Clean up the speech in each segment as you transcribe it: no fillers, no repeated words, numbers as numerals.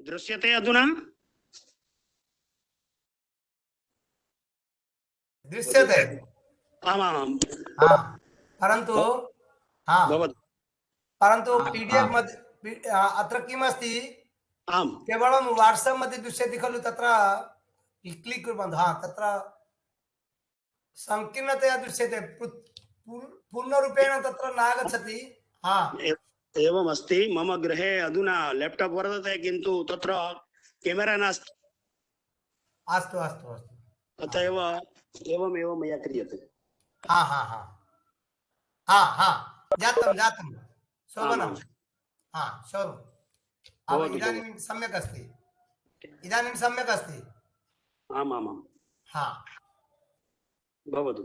दृश्यते अधुना? दृश्यते। आमामाम्। हाँ, परन्तु हाँ, भवतु। परन्तु पीडीएफ मध्ये अत्र किम् अस्ति, आम्। केवलं वाट्सएप मध्ये दृश्यते खलु, तत्र क्लिक् कुर्वन्तु। हाँ, तत्र संकीर्णतया दृश्यते, पूर्णरूपेण तत्र नागच्छति। हाँ, एवमस्ति। मम गृहे अधुना लैपटॉप वर्तते, किन्तु तत्र कैमरा नास्ति। अस्तु अस्तु अस्तु। अत एव एवमेव मया क्रियते। हाँ हाँ हाँ हाँ हाँ, जातं जातं, शोभनं। आमाम्। हाँ, शोभनम्। अब भवतु इदानीं भवतु। सम्यक् अस्ति, इदानीं सम्यक् अस्ति। आमामाम्। हाँ, भवतु।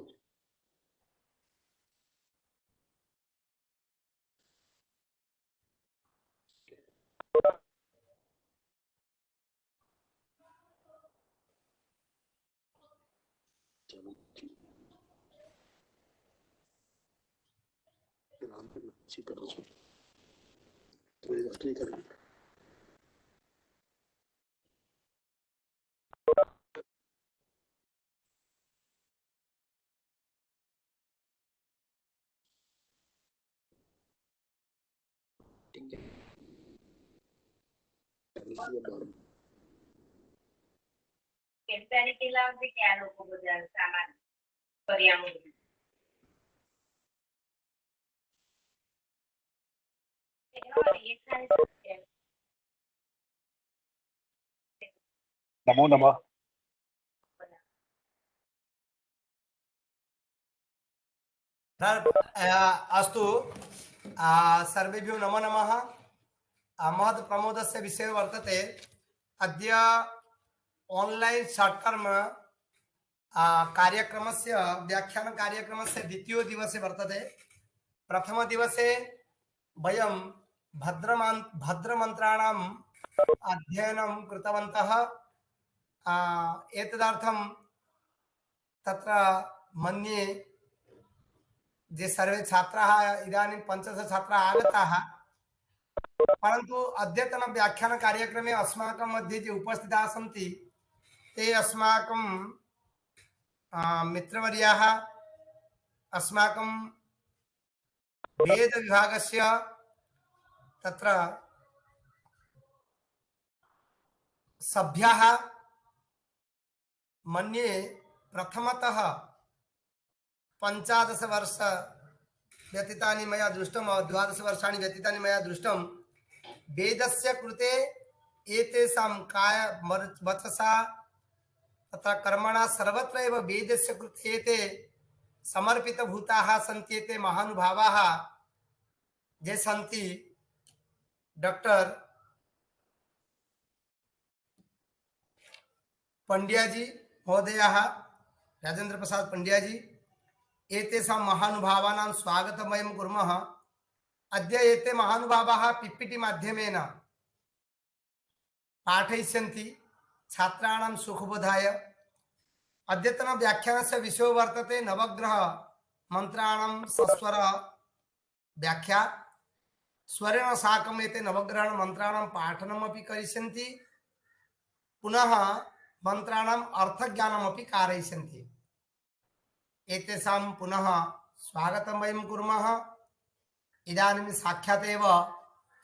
કેટલાની કેટલા આવશે કે આ લોકો બધા સામાન કર્યાનું नमो नमः। अस्तु, सर्वेभ्यो नमो नमः। महत् प्रमोदस्य विषयो वर्तते अद्य ऑनलाइन शॉर्टटर्म कार्यक्रमस्य व्याख्यान कार्यक्रमस्य द्वितीयो दिवसे वर्तते। प्रथम दिवसे वयं भद्रमन्त्राणाम् अध्ययनं कृतवन्तः। एतदर्थं तत्र मन्ये जे सर्वे छात्राः, इदानीं 15 छात्राः आगताः, परन्तु अद्यतन व्याख्यान कार्यक्रमे अस्माकं मध्ये ये उपस्थिताः सन्ति ते अस्माकं मित्रवर्याः, अस्माकं वेद विभागस्य तत्र सभ्याः। मन्ये प्रथमतः 15 वर्ष व्यतीतानि मया दृष्टं, 12 वर्षाणि व्यतीतानि मया दृष्टं। वेदस्य कृते एतेषां काय वचसा तथा कर्मणा सर्वत्र एव वेदस्य कृते एते समर्पितभूताः सन्ति। एते महानुभावाः ये सन्ति, डॉक्टर पंड्या जी महोदयाः, राजेंद्र प्रसाद पंड्या जी, एतेषां महानुभावानां स्वागतं वयं कुर्मः। अद्य एते महानुभावाः पीपीटी माध्यमेन पाठयिष्यन्ति छात्राणां सुखबोधाय। अद्यतन व्याख्यानस्य विषयो वर्तते नवग्रह मंत्राणां सस्वर व्याख्या। स्वरेण साकम् एते नवग्रह मंत्राणां पाठनमपि करिष्यन्ति, पुनः मंत्राणाम् अर्थज्ञानमपि कारयिष्यन्ति। एतेषां पुनः स्वागतं वयं कुर्मः। इदानीं साक्षात् एव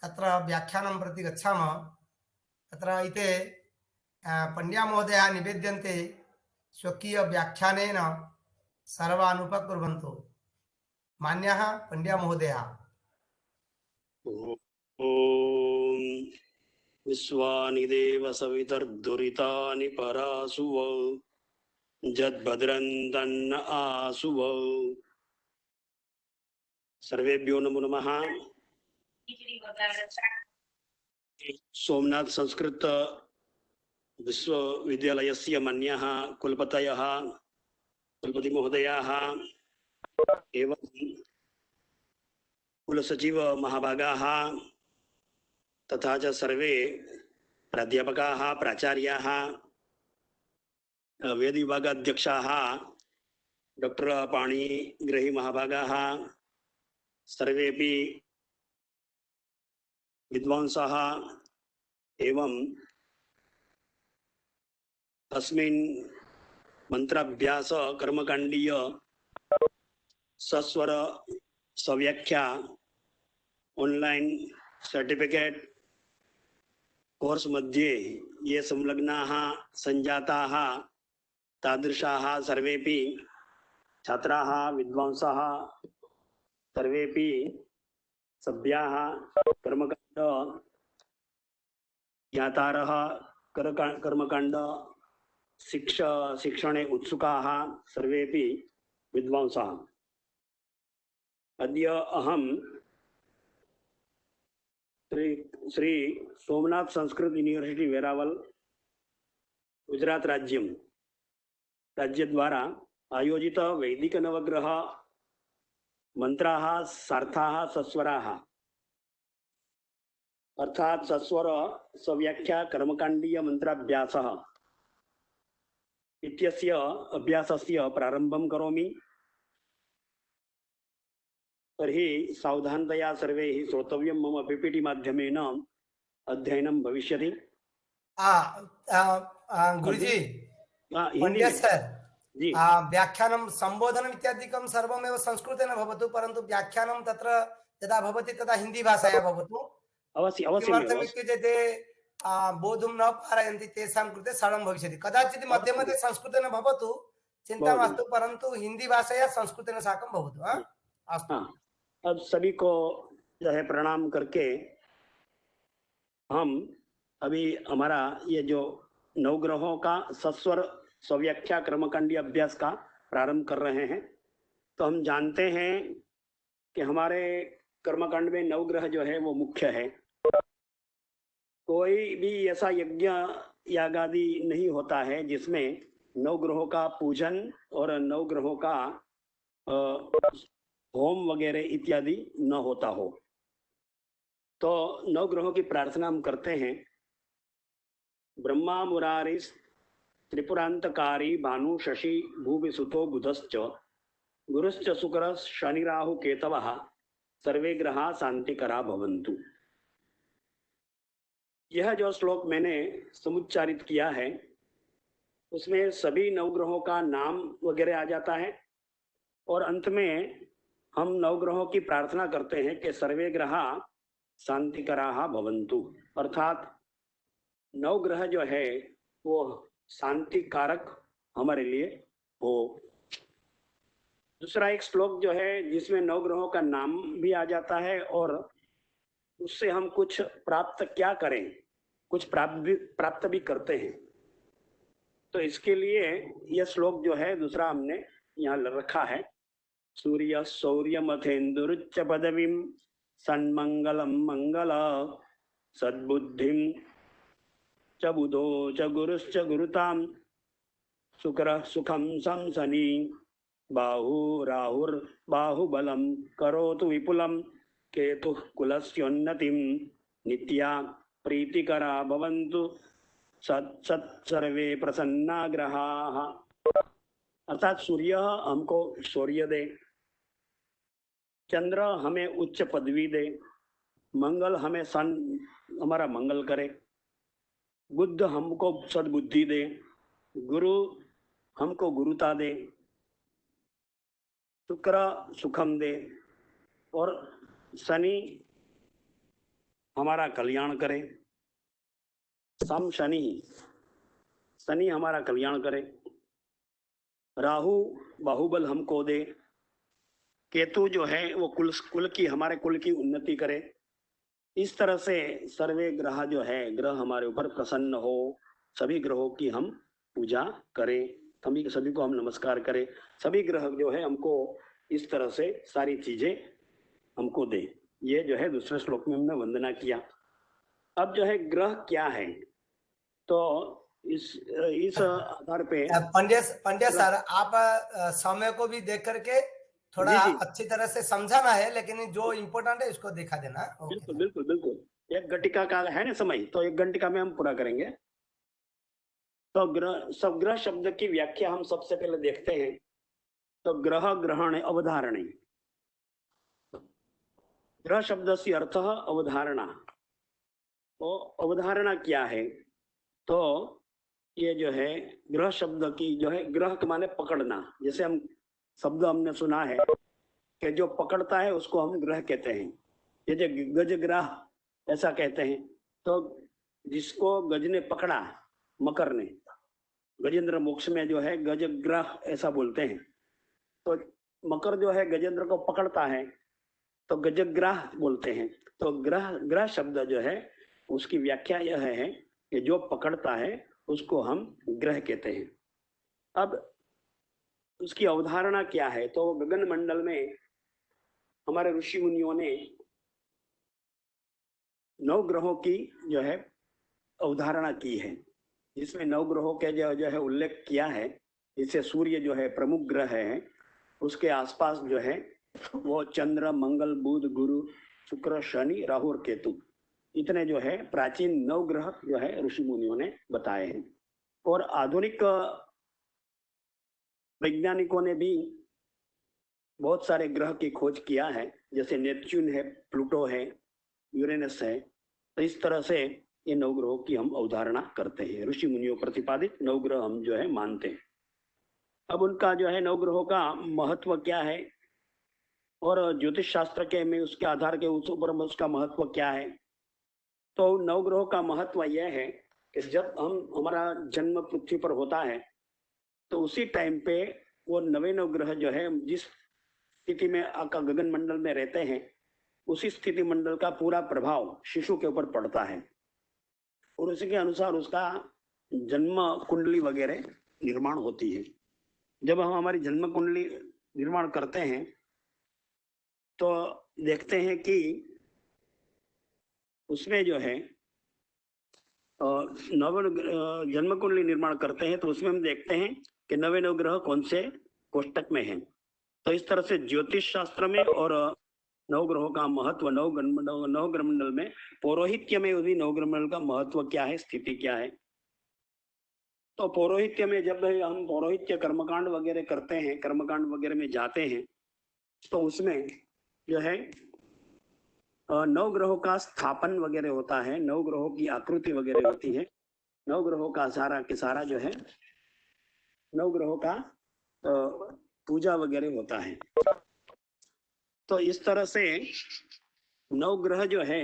तत्र व्याख्यानं प्रति गच्छामः। तत्र इते पंड्या महोदयाः निवेद्यन्ते, स्वकीय व्याख्यानेन सर्वान् उपकुर्वन्तु। मान्यः पंड्या महोदयाः। ओम विश्वानि देव सवितर्दुरितानि परासुव जद्भद्रं तन्न आसुव। सर्वेभ्यो नमो नमः। सोमनाथ संस्कृत विश्वविद्यालयस्य मन्यः कुलपतयः, कुलपति महोदयाः एवं कुलसचिव महाभागाः तथा च सर्वे प्राध्यापकाः, प्राचार्याः, वेद विभागाध्यक्षाः, डॉक्टर पाणिग्रही महाभागाः, सर्वेपि विद्वांसाः, एवं अस्मिन् मंत्राभ्यास कर्मकांडीय सस्वर सव्याख्या ऑनलाइन सर्टिफिकेट कोर्स मध्ये ये संलग्नाः संजाताः तादृशाः सर्वेपि छात्राः विद्वांसाः सर्वेपि सभ्याः कर्मकाण्ड ज्ञातारः कर्मकाण्ड शिक्षणे उत्सुकाः सर्वेपि विद्वांसाः। अद्य अहं श्री सोमनाथ संस्कृत यूनिवर्सिटी वेरावल गुजरात राज्य द्वारा आयोजित वैदिक नवग्रह मंत्राः सार्थाः सस्वराः अर्थात सस्वर सव्याख्या कर्मकांडीय मंत्राभ्यासः इत्यस्य अभ्यासस्य प्रारंभं करोमि। तर्हि सावधानतया सर्वैः श्रोतव्यं। मम पीपीटी माध्यमेन अध्ययनं भविष्यति। गुरुजी, हिंदी पंड्या में सर, जी व्याख्यानं संबोधनम् इत्यादिकं सर्वमेव संस्कृतेन भवतु, परन्तु व्याख्यानं तत्र यदा भवति तदा हिंदी भाषाया भवतु। अवश्यमेव किमर्थम् इत्युक्ते ते बोधुं न पारयन्ति, तेषां कृते सरलं भविष्यति। कदाचित् मध्ये मध्ये संस्कृतेन भवतु, चिन्ता मास्तु, परन्तु हिंदी भाषाया संस्कृतेन साकं भवतु। अस्तु। अब सभी को जो है प्रणाम करके हम अभी हमारा ये जो नवग्रहों का सस्वर सव्याख्या कर्मकांडीय अभ्यास का प्रारंभ कर रहे हैं। तो हम जानते हैं कि हमारे कर्मकांड में नवग्रह जो है वो मुख्य है। कोई भी ऐसा यज्ञ यागादि नहीं होता है जिसमें नवग्रहों का पूजन और नवग्रहों का होम वगैरह इत्यादि न होता हो। तो नवग्रहों की प्रार्थना हम करते हैं। ब्रह्मा मुरारिस त्रिपुरांतकारी भानु शशि भूविसुतो बुधश्च गुरुश्च शुक्र शनि राहु केतवः सर्वे ग्रहा शांतिकरा भवन्तु। यह जो श्लोक मैंने समुच्चारित किया है उसमें सभी नवग्रहों का नाम वगैरह आ जाता है और अंत में हम नवग्रहों की प्रार्थना करते हैं कि सर्वे ग्रहा शांतिकराः भवन्तु, अर्थात नवग्रह जो है वो शांति कारक हमारे लिए हो। दूसरा एक श्लोक जो है जिसमें नवग्रहों का नाम भी आ जाता है और उससे हम कुछ प्राप्त क्या करें, कुछ प्राप्त भी करते हैं। तो इसके लिए यह श्लोक जो है दूसरा हमने यहाँ रखा है। सूर्य शौर्य मथेन्दुरुच्च पदवीं सन्मंगलम मंगल सद्बुद्धिं च बुधो च गुरुश्च गुरुतां शुक्र सुखम शंसनि बाहु राहुर बाहुबलम करोतु विपुलम केतु कुलस्योन्नतिं नित्या प्रीतिकरा भवन्तु सत् सर्वे प्रसन्ना ग्रहाः। अर्थात सूर्य हमको शौर्य दे, चंद्र हमें उच्च पदवी दे, मंगल हमें हमारा मंगल करे, बुद्ध हमको सद्बुद्धि दे, गुरु हमको गुरुता दे, शुक्र सुखम दे और शनि हमारा कल्याण करे। शनि हमारा कल्याण करे। राहु बाहुबल हमको दे। केतु जो है वो कुल की हमारे कुल की उन्नति करे। इस तरह से सर्वे ग्रह जो है ग्रह हमारे ऊपर प्रसन्न हो, सभी ग्रहों की हम पूजा करें, सभी को हम नमस्कार करें, सभी ग्रह जो है हमको इस तरह से सारी चीजें हमको दे। ये जो है दूसरे श्लोक में हमने वंदना किया। अब जो है ग्रह क्या है, तो इस आधार पे पंड्या सर, आप समय को भी देख करके थोड़ा जी। अच्छी तरह से समझाना है, लेकिन जो इम्पोर्टेंट है उसको दिखा देना। बिल्कुल बिल्कुल बिल्कुल। एक घटिका का है ना समय, तो एक घंटिका में हम पूरा करेंगे। तो ग्रह शब्द की व्याख्या हम सबसे पहले देखते हैं। तो ग्रह ग्रहण अवधारणे, ग्रह शब्द से अर्थ अवधारणा। वो अवधारणा क्या है? तो ये जो है ग्रह शब्द की जो है, ग्रह के माने पकड़ना। जैसे हम शब्द हमने सुना है कि जो पकड़ता है उसको हम ग्रह कहते हैं। ये जो गजग्राह ऐसा कहते हैं। तो जिसको गज ने पकड़ा, मकर ने, गजेंद्र मोक्ष में जो है गजग्राह ऐसा बोलते हैं। तो मकर जो है गजेंद्र को पकड़ता है तो गजग्राह बोलते हैं। तो ग्रह ग्रह शब्द जो है उसकी व्याख्या यह है कि जो पकड़ता है उसको हम ग्रह कहते हैं। अब उसकी अवधारणा क्या है? तो गगन मंडल में हमारे ऋषि मुनियों ने 9 ग्रहों की जो है अवधारणा की है, जिसमें 9 ग्रहों के जो है उल्लेख किया है। इससे सूर्य जो है प्रमुख ग्रह है, उसके आसपास जो है वो चंद्र, मंगल, बुध, गुरु, शुक्र, शनि, राहु और केतु, इतने जो है प्राचीन 9 ग्रह जो है ऋषि मुनियों ने बताए हैं। और आधुनिक वैज्ञानिकों ने भी बहुत सारे ग्रह की खोज किया है, जैसे नेपच्यून है, प्लूटो है, यूरेनस है। तो इस तरह से ये 9 ग्रहों की हम अवधारणा करते हैं। ऋषि मुनियों प्रतिपादित 9 ग्रह हम जो है मानते हैं। अब उनका जो है 9 ग्रहों का महत्व क्या है और ज्योतिष शास्त्र के में उसके आधार के ऊपर उसका महत्व क्या है? तो 9 ग्रहों का महत्व यह है कि जब हमारा जन्म पृथ्वी पर होता है तो उसी टाइम पे वो 9 ग्रह जो है जिस स्थिति में गगन मंडल में रहते हैं, उसी स्थिति मंडल का पूरा प्रभाव शिशु के ऊपर पड़ता है और उसी के अनुसार उसका जन्म कुंडली वगैरह निर्माण होती है। जब हम हमारी जन्म कुंडली निर्माण करते हैं तो देखते हैं कि उसमें जो है जन्म कुंडली निर्माण करते हैं तो उसमें हम देखते हैं कि 9 ग्रह कौन से कोष्टक में हैं। तो इस तरह से ज्योतिष शास्त्र में और 9 ग्रहों का महत्व, 9 ग्रह मंडल में, पौरोहित्य में भी 9 ग्रह मंडल का महत्व क्या है, स्थिति क्या है। तो पौरोहित्य में जब हम पौरोहित्य कर्मकांड वगैरह करते हैं, कर्मकांड वगैरह में जाते हैं, तो उसमें जो है 9 ग्रहों का स्थापन वगैरह होता है, 9 ग्रहों की आकृति वगैरह होती है, 9 ग्रहों का सारा के सारा जो है 9 ग्रहों का पूजा वगैरह होता है। तो इस तरह से 9 ग्रह जो है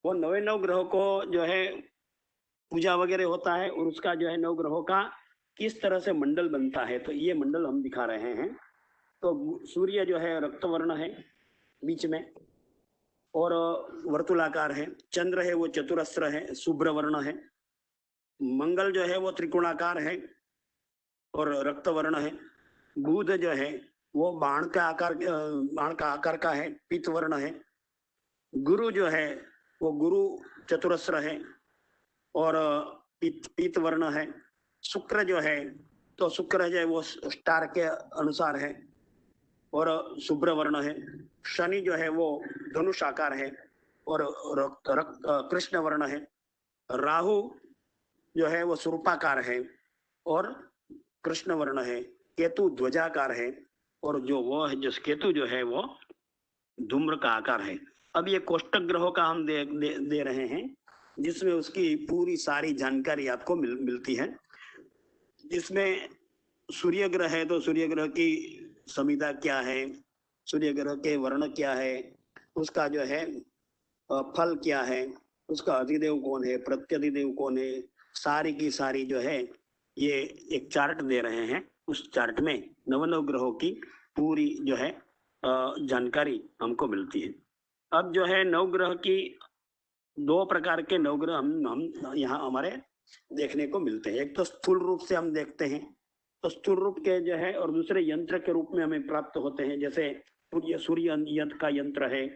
वो 9 ग्रहों को जो है पूजा वगैरह होता है और उसका जो है 9 ग्रहों का किस तरह से मंडल बनता है, तो ये मंडल हम दिखा रहे हैं। तो सूर्य जो है रक्तवर्ण है बीच में और वर्तुलाकार है, चंद्र है वो चतुरस्र है, शुभ्र वर्ण है, मंगल जो है वो त्रिकोणाकार है और रक्तवर्ण है, बुध जो है वो बाण का आकार का है, पीत वर्ण है, गुरु जो है वो गुरु चतुरस्र है और पीत वर्ण है, शुक्र जो है तो शुक्र जो है वो स्टार के अनुसार है और शुभ्र वर्ण है, शनि जो है वो धनुष आकार है और कृष्ण वर्ण है, राहु जो है वो स्वरूपाकार है और कृष्ण वर्ण है, केतु ध्वजाकार है और जो केतु जो है वो धूम्र का आकार है। अब ये कोष्टक ग्रहों का हम दे रहे हैं, जिसमें उसकी पूरी सारी जानकारी आपको मिलती है। जिसमें सूर्य ग्रह है तो सूर्य ग्रह की संविधा क्या है, सूर्य ग्रह के वर्ण क्या है, उसका जो है फल क्या है, उसका अधिदेव कौन है, प्रत्यधिदेव कौन है, सारी की सारी जो है ये एक चार्ट दे रहे हैं। उस चार्ट में 9 ग्रहों की पूरी जो है जानकारी हमको मिलती है। अब जो है 9 ग्रह की 2 प्रकार के 9 ग्रह हम यहाँ हमारे देखने को मिलते हैं। एक तो स्थूल रूप से हम देखते हैं, तो स्थूल रूप के जो है, और दूसरे यंत्र के रूप में हमें प्राप्त होते हैं। जैसे सूर्य यंत्र का यंत्र है,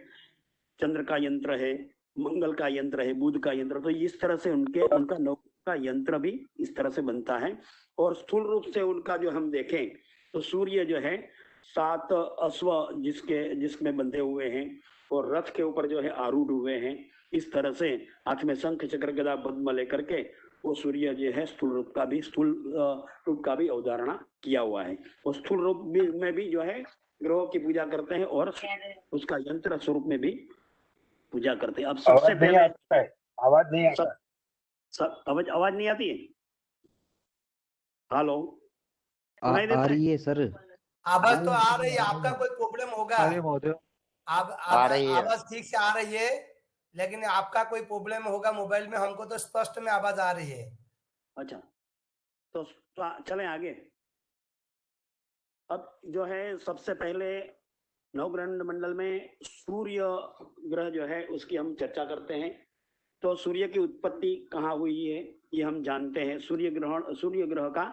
चंद्र का यंत्र है, मंगल का यंत्र है, बुध का यंत्र। तो इस तरह से उनका 9 का यंत्र भी इस तरह से बनता है। और स्थूल रूप से उनका जो हम देखें तो सूर्य जो है 7 अश्व जिसमें बंधे हुए हैं और रथ के ऊपर जो है आरूढ़ हुए हैं। इस तरह से हाथ में शंख चक्र गदा पद्म लेकर के वो सूर्य जो है स्थूल रूप का भी अवधारणा किया हुआ है। और स्थूल रूप में भी जो है ग्रहों की पूजा करते हैं और उसका यंत्र स्वरूप में भी पूजा करते हैं। अब सबसे आवाज नहीं पहले आता है, आवाज नहीं आता। आवाज नहीं आती है? हेलो, आ सुनाई देता है? रही है सर। आवाज तो आ रही है, आपका कोई प्रॉब्लम होगा। अरे महोदय, आप आ रही है। आवाज ठीक से आ रही है, लेकिन आपका कोई प्रॉब्लम होगा मोबाइल में। हमको तो स्पष्ट में आवाज आ रही है। अच्छा, तो चलें आगे। अब जो है सबसे पहले नवग्रह मंडल में सूर्य ग्रह जो है उसकी हम चर्चा करते हैं। तो सूर्य की उत्पत्ति कहाँ हुई है ये हम जानते हैं। सूर्य ग्रह का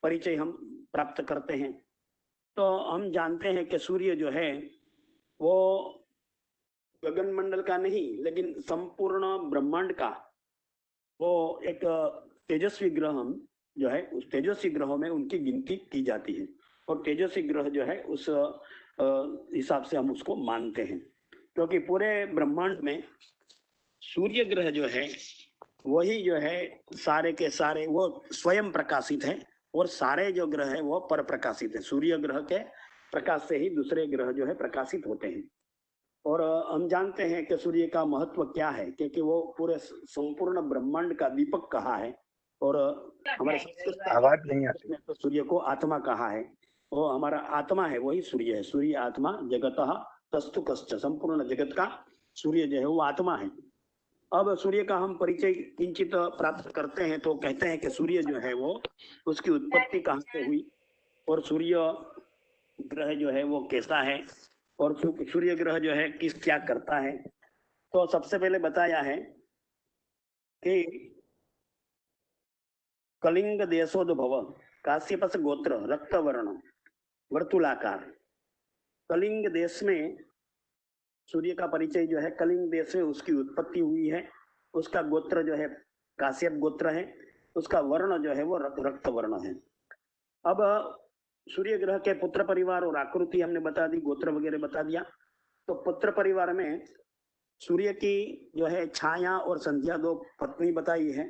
परिचय हम प्राप्त करते हैं। तो हम जानते हैं कि सूर्य जो है वो गगन मंडल का नहीं, लेकिन संपूर्ण ब्रह्मांड का वो एक तेजस्वी ग्रह हम जो है उस तेजस्वी ग्रहों में उनकी गिनती की जाती है। और तेजस्वी ग्रह जो है उस हिसाब से हम उसको मानते हैं, क्योंकि पूरे ब्रह्मांड में सूर्य ग्रह जो है वही जो है सारे के सारे वो स्वयं प्रकाशित है, और सारे जो ग्रह है वो पर प्रकाशित है। सूर्य ग्रह के प्रकाश से ही दूसरे ग्रह जो है प्रकाशित होते हैं। और हम जानते हैं कि सूर्य का महत्व क्या है, क्योंकि वो पूरे संपूर्ण ब्रह्मांड का दीपक कहा है। और हमारे संस्कृत आवाज नहीं आती। में तो सूर्य को आत्मा कहा है। वो हमारा आत्मा है, वही सूर्य है। सूर्य आत्मा जगतः तस्तु कश्च, संपूर्ण जगत का सूर्य जो है वो आत्मा है। अब सूर्य का हम परिचय किंचित प्राप्त करते हैं, तो कहते हैं कि सूर्य जो है वो उसकी उत्पत्ति कहाँ से हुई, और सूर्य ग्रह जो है वो कैसा है, और सूर्य ग्रह जो है क्या करता है। तो सबसे पहले बताया है कि कलिंग देशोद्भव, काश्यपस गोत्र, रक्त वर्ण, वर्तुलाकार। कलिंग देश में सूर्य का परिचय जो है कलिंग देश में उसकी उत्पत्ति हुई है। उसका गोत्र जो है काश्यप गोत्र है। उसका वर्ण जो है वो रक्त वर्ण है। अब सूर्य ग्रह के पुत्र परिवार और आकृति हमने बता दी, गोत्र वगैरह बता दिया। तो पुत्र परिवार में सूर्य की जो है छाया और संध्या दो पत्नी बताई है।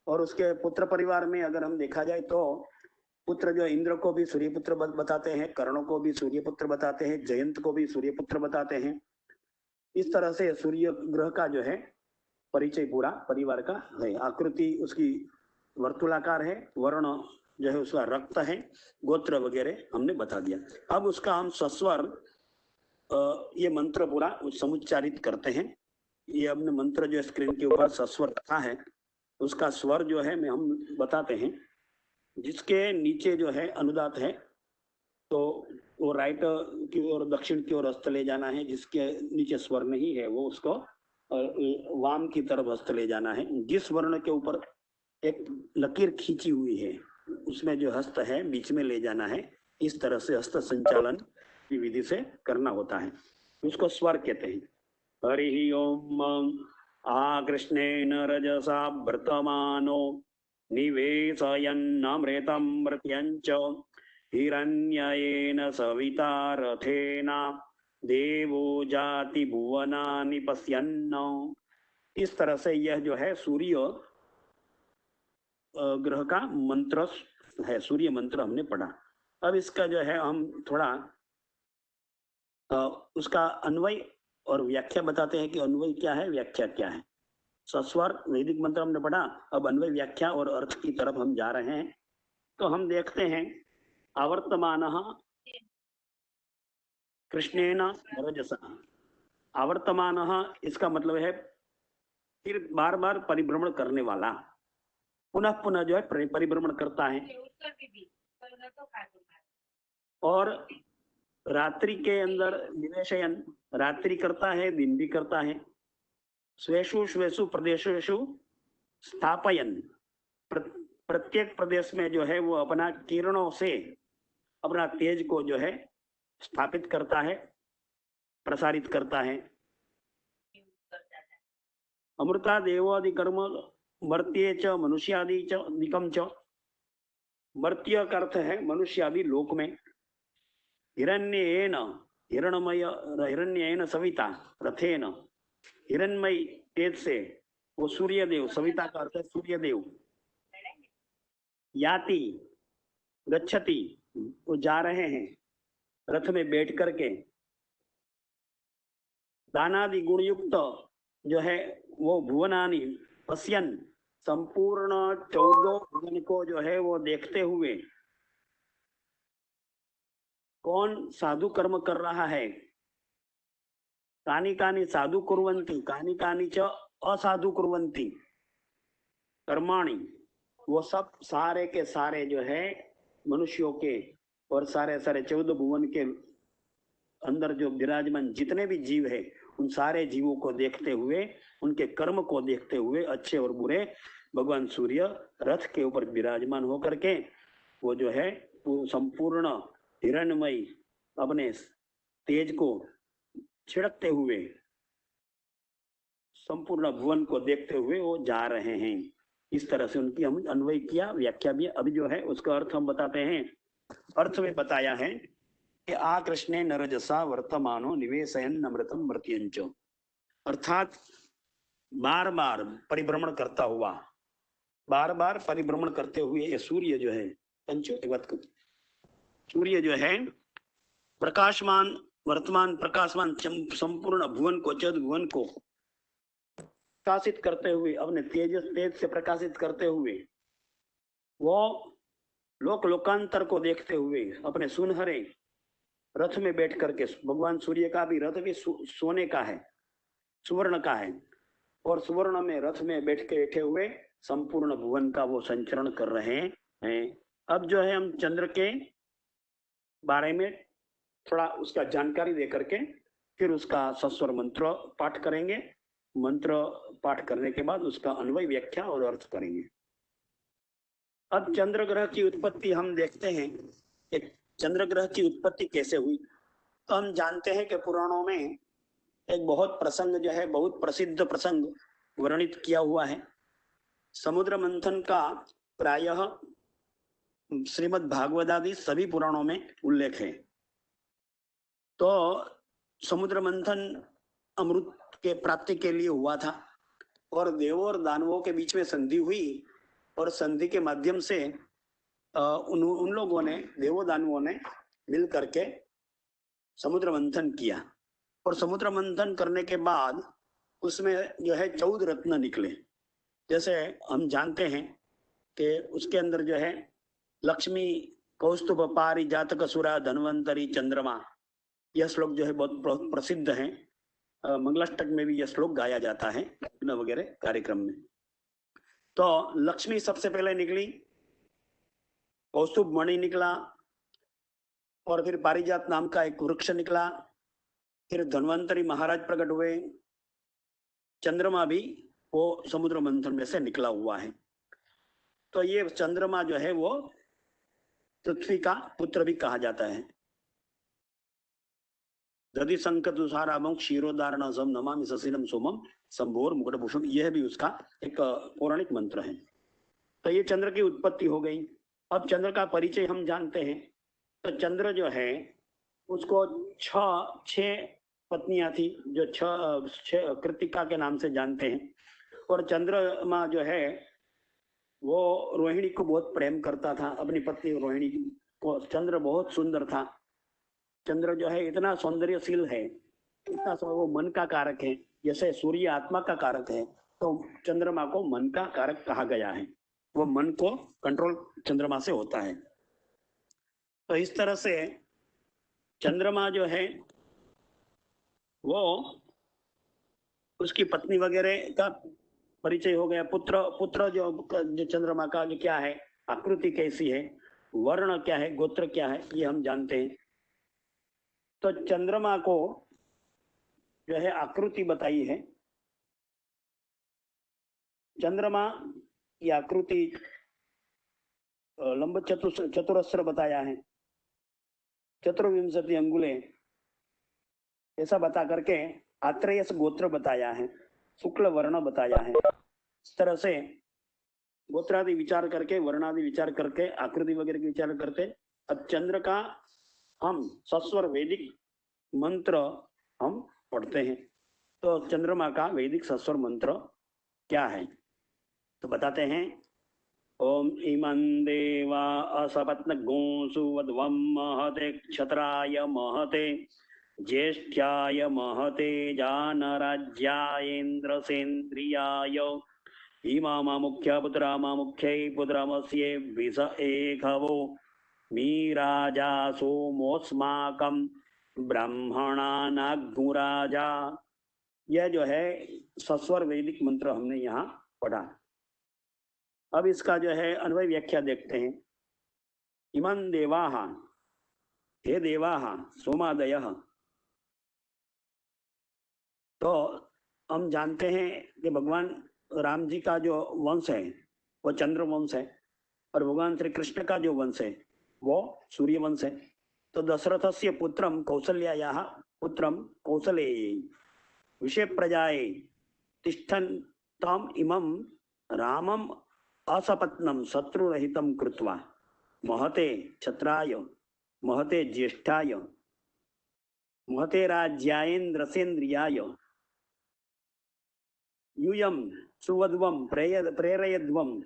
और उसके पुत्र परिवार में अगर हम देखा जाए तो पुत्र जो इंद्र को भी सूर्यपुत्र बताते हैं, कर्ण को भी सूर्यपुत्र बताते हैं, जयंत को भी सूर्यपुत्र बताते हैं। इस तरह से सूर्य ग्रह का जो है परिचय पूरा परिवार का है। आकृति उसकी वर्तुलाकार है, वर्ण जो है उसका रक्त है, गोत्र वगैरह हमने बता दिया। अब उसका हम सस्वर ये मंत्र पूरा समुच्चारित करते हैं। ये हमने मंत्र जो स्क्रीन के ऊपर सस्वर रखा है, उसका स्वर जो है मैं हम बताते हैं। जिसके नीचे जो है अनुदात है तो वो राइट की ओर दक्षिण की ओर हस्त ले जाना है। जिसके नीचे स्वर नहीं है वो उसको वाम की तरफ हस्त ले जाना है। जिस वर्ण के ऊपर एक लकीर खींची हुई है उसमें जो हस्त है बीच में ले जाना है। इस तरह से हस्त संचालन की विधि से करना होता है, उसको स्वर कहते हैं। हरि ओम आकृष्णेन रजसा वर्तमानो निवेशयन्नमृतं मर्त्यञ्च हिरण्ययेन सविता रथेना देवो जाति भुवनानि पश्यन्न। इस तरह से यह जो है सूर्य ग्रह का मंत्र है, सूर्य मंत्र हमने पढ़ा। अब इसका जो है हम थोड़ा उसका अन्वय और व्याख्या बताते हैं कि अन्वय क्या है, व्याख्या क्या है। सस्वर वैदिक मंत्र हमने पढ़ा, अब अन्वय व्याख्या और अर्थ की तरफ हम जा रहे हैं। तो हम देखते हैं आवर्तमानः कृष्णेन रजसा। आवर्तमानः इसका मतलब है फिर बार बार परिभ्रमण करने वाला, पुनः पुनः जो है परिभ्रमण करता है। और रात्रि के अंदर निवेशयन, रात्रि करता है, दिन भी करता है। स्वेषु स्वेषु प्रदेशेषु स्थापयन, प्रत्येक प्रदेश में जो है वो अपना किरणों से अपना तेज को जो है स्थापित करता है, प्रसारित करता है। अमृता देवादि कर्म मर्त्ये च मनुष्यादि च दिकम च। मर्त्य का अर्थ है मनुष्यादि लोक में। हिरण्येन हिरण्येन सविता रथेन, हिरण्मय तेज से वो सूर्यदेव, सविता का अर्थ है सूर्यदेव। याति गच्छति, वो जा रहे हैं रथ में बैठ करके। दानादि गुण युक्त जो है वो भुवनानि पश्यन, संपूर्ण 14 भुवन को जो है वो देखते हुए कौन साधु कर्म कर रहा है, कानी कानी साधु कुर्वन्ति कानी कानी च असाधु कुर्वन्ति कर्माणि, वो सब सारे के सारे जो है मनुष्यों के और सारे सारे 14 भुवन के अंदर जो विराजमान जितने भी जीव है उन सारे जीवों को देखते हुए, उनके कर्म को देखते हुए, अच्छे और बुरे, भगवान सूर्य रथ के ऊपर विराजमान होकर के वो जो है वो संपूर्ण हिरण्यमय अपने तेज को छिड़कते हुए संपूर्ण भुवन को देखते हुए वो जा रहे हैं। इस तरह से उनकी हम अन्वय किया, व्याख्या भी। अभी जो है उसका अर्थ हम बताते हैं। अर्थ में बताया है कि आ कृष्णे नरजसा वर्तमानो निवेशयन अमृतम मृत्युंच, अर्थात बार बार परिभ्रमण करता हुआ, बार बार परिभ्रमण करते हुए ये सूर्य जो है सूर्य जो है प्रकाशमान वर्तमान प्रकाशमान संपूर्ण भुवन को, चौदह भुवन को प्रकाशित करते हुए, अपने तेज से प्रकाशित करते हुए, वो लोकांतर को देखते हुए अपने सुनहरे रथ में बैठ करके, भगवान सूर्य का भी रथ भी सोने का है, सुवर्ण का है, और सुवर्ण में रथ में बैठे हुए संपूर्ण भुवन का वो संचरण कर रहे हैं। अब जो है हम चंद्र के बारे में थोड़ा उसका जानकारी दे करके फिर उसका सस्वर मंत्र पाठ करेंगे। मंत्र पाठ करने के बाद उसका अन्वय, व्याख्या और अर्थ करेंगे। अब चंद्र ग्रह की उत्पत्ति हम देखते हैं कि चंद्र ग्रह की उत्पत्ति कैसे हुई। तो हम जानते हैं कि पुराणों में एक बहुत प्रसंग जो है, बहुत प्रसिद्ध प्रसंग वर्णित किया हुआ है। समुद्र मंथन का प्रायः श्रीमद् भागवत आदि सभी पुराणों में उल्लेख है। तो समुद्र मंथन अमृत के प्राप्ति के लिए हुआ था और देवों और दानवों के बीच में संधि हुई, और संधि के माध्यम से उन लोगों ने, देवों दानवों ने मिल करके समुद्र मंथन किया। और समुद्र मंथन करने के बाद उसमें जो है 14 रत्न निकले। जैसे हम जानते हैं कि उसके अंदर जो है लक्ष्मी, कौस्तुभ, पारिजातक, सुरा, धन्वंतरी, चंद्रमा, यह श्लोक जो है बहुत प्रसिद्ध है। मंगलाष्टक में भी यह श्लोक गाया जाता है वगैरह कार्यक्रम में। तो लक्ष्मी सबसे पहले निकली, कौस्तुभ मणि निकला, और फिर पारिजात नाम का एक वृक्ष निकला, फिर धन्वंतरी महाराज प्रकट हुए, चंद्रमा भी वो समुद्र मंथन में से निकला हुआ है। तो ये चंद्रमा जो है वो पृथ्वी का पुत्र भी कहा जाता है। दधि संकट तुषाराभं क्षीरोदारण सम नमामि ससीलम सोमम संभोर मुकुटभूषण, यह भी उसका एक पौराणिक मंत्र है। तो ये चंद्र की उत्पत्ति हो गई। अब चंद्र का परिचय हम जानते हैं। तो चंद्र जो है उसको छह पत्नियां थी, जो छह कृतिका के नाम से जानते हैं। और चंद्रमा जो है वो रोहिणी को बहुत प्रेम करता था, अपनी पत्नी रोहिणी को। चंद्र बहुत सुंदर था। चंद्र जो है इतना सौंदर्यशील है, इतना वो मन का कारक है। जैसे सूर्य आत्मा का कारक है, तो चंद्रमा को मन का कारक कहा गया है। वो मन को कंट्रोल चंद्रमा से होता है। तो इस तरह से चंद्रमा जो है वो उसकी पत्नी वगैरह का परिचय हो गया। पुत्र जो चंद्रमा का जो क्या है, आकृति कैसी है, वर्ण क्या है, गोत्र क्या है, ये हम जानते हैं। तो चंद्रमा को जो है आकृति बताई है। चंद्रमा की आकृति लंब चतुरस्र बताया है, चतुर्विंशति अंगुले, ऐसा बता करके आत्रेयस गोत्र बताया है, शुक्ल वर्ण बताया है। इस तरह से गोत्रादि विचार करके, वर्णादि विचार करके, आकृति वगैरह के विचार करते। अब चंद्र का हम सस्वर वैदिक मंत्र हम पढ़ते हैं। तो चंद्रमा का वैदिक सस्वर मंत्र क्या है तो बताते हैं। ओम इमं देवा असपत्न गोसु वध्वं महते क्षत्राय महते ज्येष्ठ्याय महते जानराज्यायेन्द्रसेन्द्रियाय इमामुख्य पुत्रा मुख्यै पुत्रमस्ये विष एघवो मीराजा सोमोस्माकं ब्राह्मणानाग्मुराजा। यह जो है सस्वर वैदिक मंत्र हमने यहाँ पढ़ा। अब इसका जो है अन्वय व्याख्या देखते हैं। इमं देवाः, हे देवाः सोमादयः। तो हम जानते हैं कि भगवान राम जी का जो वंश है वो चंद्र वंश है, और भगवान श्री कृष्ण का जो वंश है वो सूर्य वंश है। तो दशरथस्य पुत्रम कौसल्यायाः पुत्रम कौसलेयै विषय प्रजाये तिष्ठन्ताम् इमं रामम असपत्नं शत्रुरहितं कृत्वा महते क्षत्राय महते ज्येष्ठाय महते राज्यायेन्द्रसेन्द्रियाय यूयम सुवध्वम प्रेरयध्वम,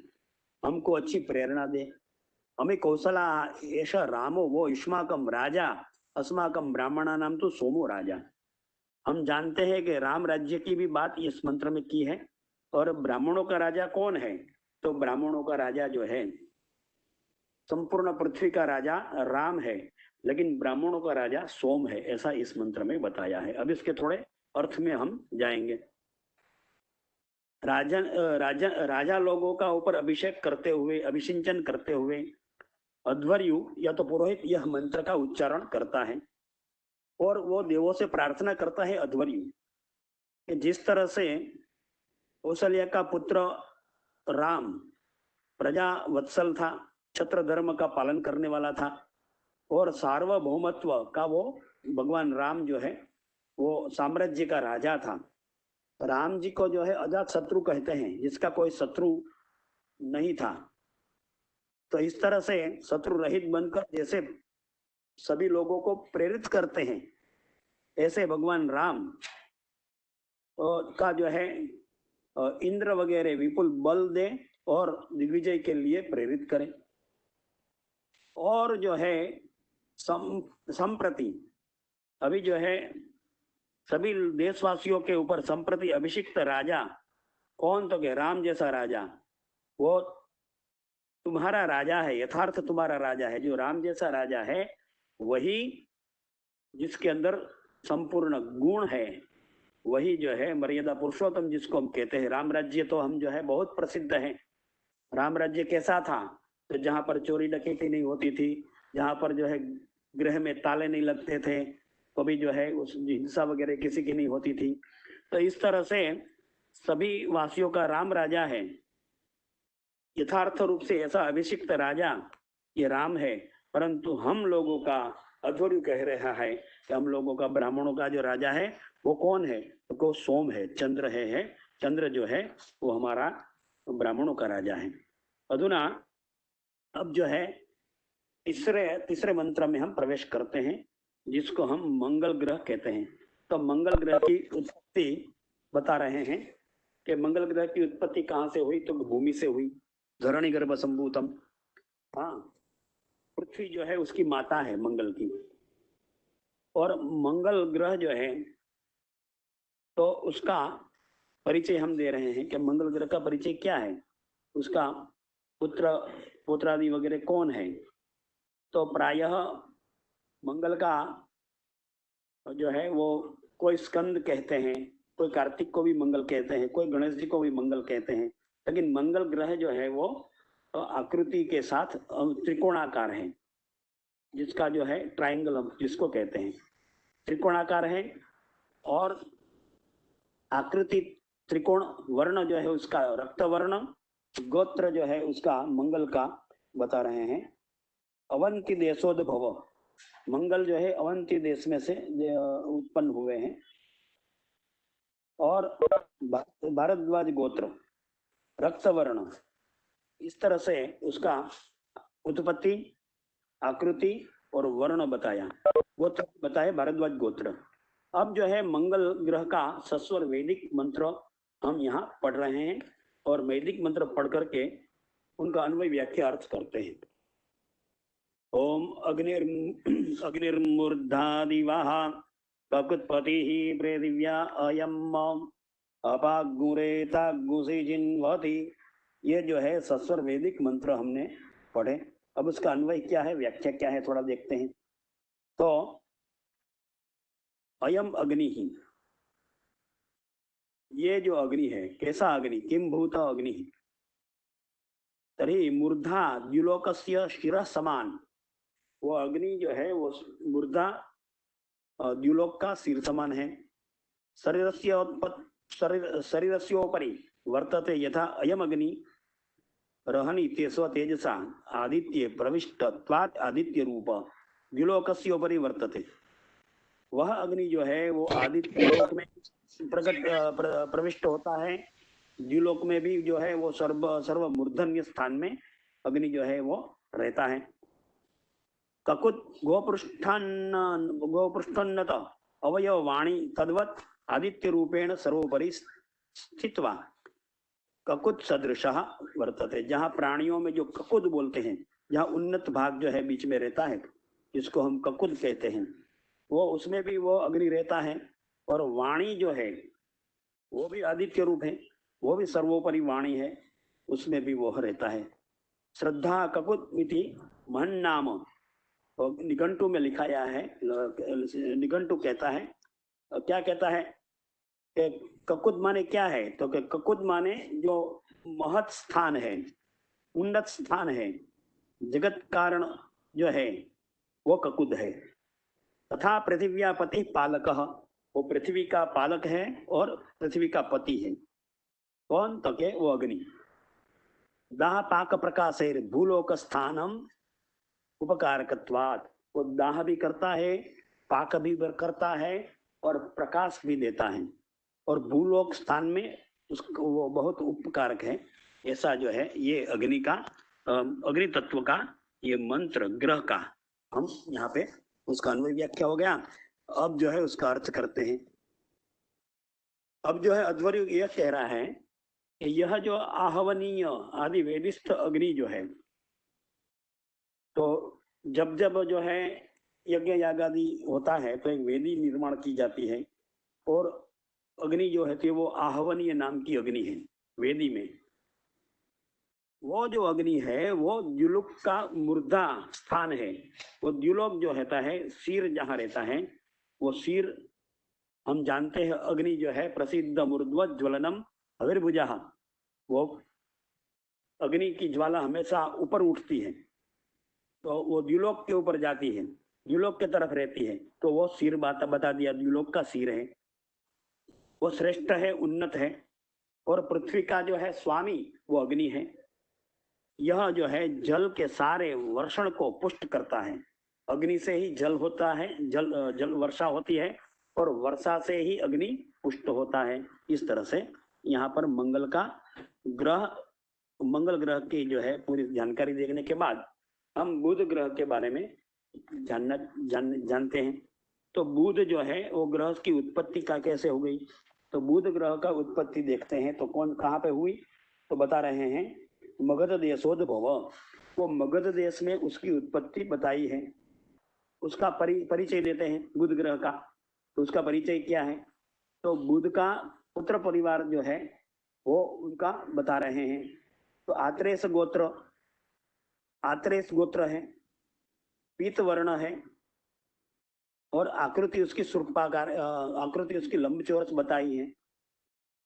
हमको अच्छी प्रेरणा दे। हमें कौशला एष रामो वो युष्माकम राजा अस्माकम ब्राह्मणा नाम तो सोमो राजा। हम जानते हैं कि राम राज्य की भी बात इस मंत्र में की है। और ब्राह्मणों का राजा कौन है? तो ब्राह्मणों का राजा जो है संपूर्ण पृथ्वी का राजा राम है, लेकिन ब्राह्मणों का राजा सोम है, ऐसा इस मंत्र में बताया है। अब इसके थोड़े अर्थ में हम जाएंगे। राजा लोगों का ऊपर अभिषेक करते हुए, अभिषिंचन करते हुए अध्वर्यु या तो पुरोहित यह मंत्र का उच्चारण करता है, और वो देवों से प्रार्थना करता है अध्वर्यु कि जिस तरह से कौशल्या का पुत्र राम प्रजा वत्सल था, क्षत्र धर्म का पालन करने वाला था, और सार्वभौमत्व का वो भगवान राम जो है वो साम्राज्य का राजा था। राम जी को जो है अजात शत्रु कहते हैं, जिसका कोई शत्रु नहीं था। तो इस तरह से शत्रु रहित बनकर जैसे सभी लोगों को प्रेरित करते हैं, ऐसे भगवान राम का जो है इंद्र वगैरह विपुल बल दे और दिग्विजय के लिए प्रेरित करें। और जो है संप्रति अभी जो है सभी देशवासियों के ऊपर संप्रति अभिषिक्त राजा कौन? तो के राम जैसा राजा, वो तुम्हारा राजा है, यथार्थ तुम्हारा राजा है। जो राम जैसा राजा है वही जिसके अंदर संपूर्ण गुण है, वही जो है मर्यादा पुरुषोत्तम जिसको हम कहते हैं। राम राज्य तो हम जो है बहुत प्रसिद्ध है। राम राज्य कैसा था? तो जहां पर चोरी डकैती नहीं होती थी, जहां पर जो है गृह में ताले नहीं लगते थे, कभी जो है उस हिंसा वगैरह किसी की नहीं होती थी। तो इस तरह से सभी वासियों का राम राजा है। यथार्थ रूप से ऐसा अभिषिक्त राजा ये राम है, परंतु हम लोगों का अध्वर्यु कह रहा है कि हम लोगों का ब्राह्मणों का जो राजा है वो कौन है? तो को सोम है, चंद्र है। चंद्र जो है वो हमारा ब्राह्मणों का राजा है। अधुना अब जो है तीसरे मंत्र में हम प्रवेश करते हैं, जिसको हम मंगल ग्रह कहते हैं। तो मंगल ग्रह की उत्पत्ति बता रहे हैं कि मंगल ग्रह की उत्पत्ति कहाँ से हुई? तो भूमि से हुई। धरणी गर्भ संभूतम। हाँ, पृथ्वी जो है उसकी माता है मंगल की। और मंगल ग्रह जो है तो उसका परिचय हम दे रहे हैं कि मंगल ग्रह का परिचय क्या है, उसका पुत्रादि वगैरह कौन है। तो प्रायः मंगल का जो है वो कोई स्कंद कहते हैं, कोई कार्तिक को भी मंगल कहते हैं, कोई गणेश जी को भी मंगल कहते हैं। लेकिन मंगल ग्रह जो है वो आकृति के साथ त्रिकोणाकार है, जिसका जो है ट्रायंगल हम जिसको कहते हैं, त्रिकोणाकार है। और आकृति त्रिकोण, वर्ण जो है उसका रक्त वर्ण, गोत्र जो है उसका मंगल का बता रहे हैं। अवंती देशोद्भव, मंगल जो है अवंती देश में से उत्पन्न हुए हैं। और भारद्वाज गोत्र, रक्त वर्ण, इस तरह से उसका उत्पत्ति, आकृति और वर्ण बताया, गोत्र बताए भारद्वाज गोत्र। अब जो है मंगल ग्रह का सस्वर वैदिक मंत्र हम यहाँ पढ़ रहे हैं, और वैदिक मंत्र पढ़ करके उनका अन्वय व्याख्या अर्थ करते हैं। ओम अग्निर्मूर्धा दिवाः ककुत्पतिः पृथिव्या अयम् अपागुरेतागुषि जिन्वति। ये जो है सस्वर वैदिक मंत्र हमने पढ़े। अब उसका अन्वय क्या है, व्याख्या क्या है, थोड़ा देखते हैं। तो अयम अग्नि ही, ये जो अग्नि है कैसा अग्नि, किम भूत अग्नि, तरी मूर्धा द्युलोकस्य शिरः समान। वो अग्नि जो है वो मूर्धा द्युलोक का सिर समान है। शरीरस्योपरि वर्तते यथा अयम अग्नि रहनि तेस्व तेजसा आदित्य प्रविष्टत्वात् आदित्य रूप द्युलोकस्योपरि वर्तते। वह अग्नि जो है वो आदित्य लोक में प्रविष्ट होता है। द्युलोक में भी जो है वो सर्व मूर्धन्य स्थान में अग्नि जो है वो रहता है। ककुत गोपृष्ठोन्नत अवयव वाणी तद्वत आदित्य रूपेण सर्वोपरि स्थित्वा ककुत सदृशः वर्तते। जहाँ प्राणियों में जो ककुत बोलते हैं, जहाँ उन्नत भाग जो है बीच में रहता है, जिसको हम ककुत कहते हैं, वो उसमें भी वो अग्नि रहता है। और वाणी जो है वो भी आदित्य रूप है, वो भी सर्वोपरि वाणी है, उसमें भी वो रहता है। श्रद्धा ककुत इति महन नाम, निघंटु में लिखाया है। निघंटु कहता है, क्या कहता है कि ककुत माने क्या है, तो ककुत माने जो महत स्थान है, उन्नत स्थान है, जगत कारण जो है वो ककुत है। तथा पृथिव्या पति पालक, वो पृथ्वी का पालक है और पृथ्वी का पति है। कौन, तो के वो अग्नि। दाह पाक प्रकाशेर भूलोक स्थानम उपकारकत्वात्, वो दाह भी करता है, पाक भी करता है और प्रकाश भी देता है, और भूलोक स्थान में उसको वो बहुत उपकारक है। ऐसा जो है ये अग्नि का, अग्नि तत्व का ये मंत्र ग्रह का हम यहाँ पे उसका अन्वय व्याख्या हो गया। अब जो है उसका अर्थ करते हैं। अब जो है अध्वर्यु यह कह रहा है कि यह जो आहवनीय आदि वेदिस्थ अग्नि जो है, तो जब जब जो है यज्ञ याग आदि होता है तो एक वेदी निर्माण की जाती है, और अग्नि जो है वो आहवनीय नाम की अग्नि है वेदी में। वो जो अग्नि है वो द्युलोक का मूर्धा स्थान है। वो द्युलोक जो रहता है, सिर जहाँ रहता है, वो सिर हम जानते हैं अग्नि जो है प्रसिद्ध मूर्ध्व ज्वलनम हविर्भुजा, वो अग्नि की ज्वाला हमेशा ऊपर उठती है, तो वो द्युलोक के ऊपर जाती है, द्युलोक के तरफ रहती है, तो वो सिर बता दिया, द्युलोक का सिर है, वो श्रेष्ठ है, उन्नत है। और पृथ्वी का जो है स्वामी वो अग्नि है। यह जो है जल के सारे वर्षण को पुष्ट करता है। अग्नि से ही जल होता है, जल वर्षा होती है, और वर्षा से ही अग्नि पुष्ट होता है। इस तरह से यहाँ पर मंगल ग्रह की जो है पूरी जानकारी देखने के बाद हम बुध ग्रह के बारे में जानते हैं। तो बुध जो है वो ग्रह की उत्पत्ति का कैसे हो गई, तो बुध ग्रह का उत्पत्ति देखते हैं। तो कौन कहाँ पे हुई, तो बता रहे हैं मगध देशोद्भव। वो मगध देश में उसकी उत्पत्ति बताई है। उसका परिचय देते हैं बुध ग्रह का। तो उसका परिचय क्या है, तो बुध का पुत्र परिवार जो है वो उनका बता रहे हैं। तो आत्रेय गोत्र है, पीत वर्ण है, और आकृति उसकी सुर्पाकार, आकृति उसकी लंबचौरस बताई है।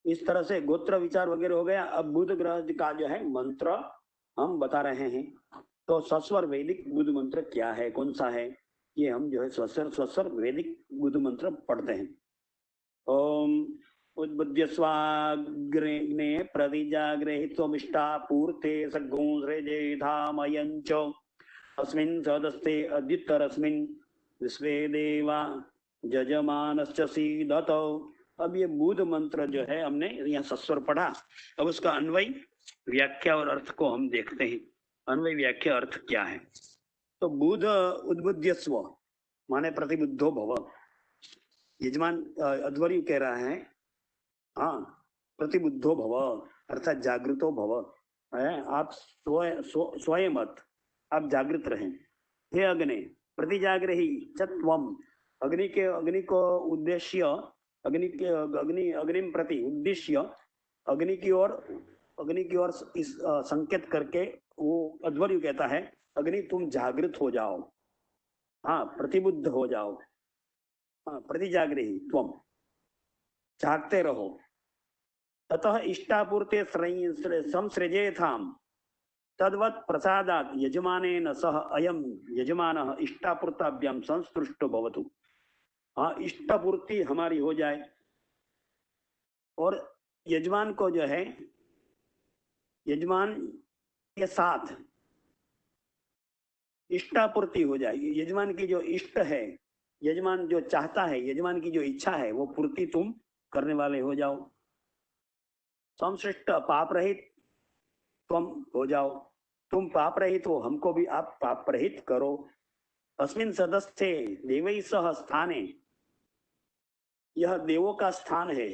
इस तरह से गोत्र विचार वगैरह हो गया। अब बुध ग्रह का जो है मंत्र हम बता रहे हैं। तो सस्वर वैदिक बुध मंत्र क्या है, कौन सा है, ये हम जो है सस्वर वैदिक बुध मंत्र पढ़ते हैं। ओम उद्बुद्ध स्वाग्रे प्रतिजाग्रहित्वमिष्टा पूर्ते सगुंसृजे धामयञ्च अस्मिन् सदस्ते अद्युत्तरस्मिन् विश्वे देवा जजमानश्च सीदतो। अब ये बुध मंत्र जो है हमने यहाँ सस्वर पढ़ा। अब उसका अन्वय व्याख्या और अर्थ को हम देखते हैं। अन्वय व्याख्या अर्थ क्या है, तो बुध उद्बुद्ध स्व माने प्रतिबुद्धो भव। यजमान अध्वर्यु कह रहा है, हाँ, प्रतिबुद्धो भव अर्थात जागृतो भव है, आप स्वयं आप जागृत रहें। हे अग्ने प्रतिजाग्रही चत्वम, अग्नि को उद्देश्य अग्नि प्रति उद्देश्य अग्नि की ओर इस संकेत करके वो अध्वर्यु कहता है, अग्नि तुम जागृत हो जाओ, हाँ प्रतिबुद्ध हो जाओ, हाँ प्रतिजागृही तुम जागते रहो। ततः इष्टापूर्ते संसृजेथाम तद्वत् प्रसादात् यजमानेन सह अयम यजमानः इष्टापूर्ताभ्याम संस्तुष्टो भवतु। हाँ इष्टापूर्ति हमारी हो जाए और यजमान को जो है, यजमान के साथ इष्टापूर्ति हो जाए। यजमान की जो इष्ट है, यजमान जो चाहता है, यजमान की जो इच्छा है, वो पूर्ति तुम करने वाले हो जाओ। संश्लिष्ट पाप रहित तुम हो जाओ, तुम पाप रहित हो, हमको भी आप पाप रहित करो। अस्मिन् सदस्थे देवै सह स्थाने, यह देवों का स्थान है।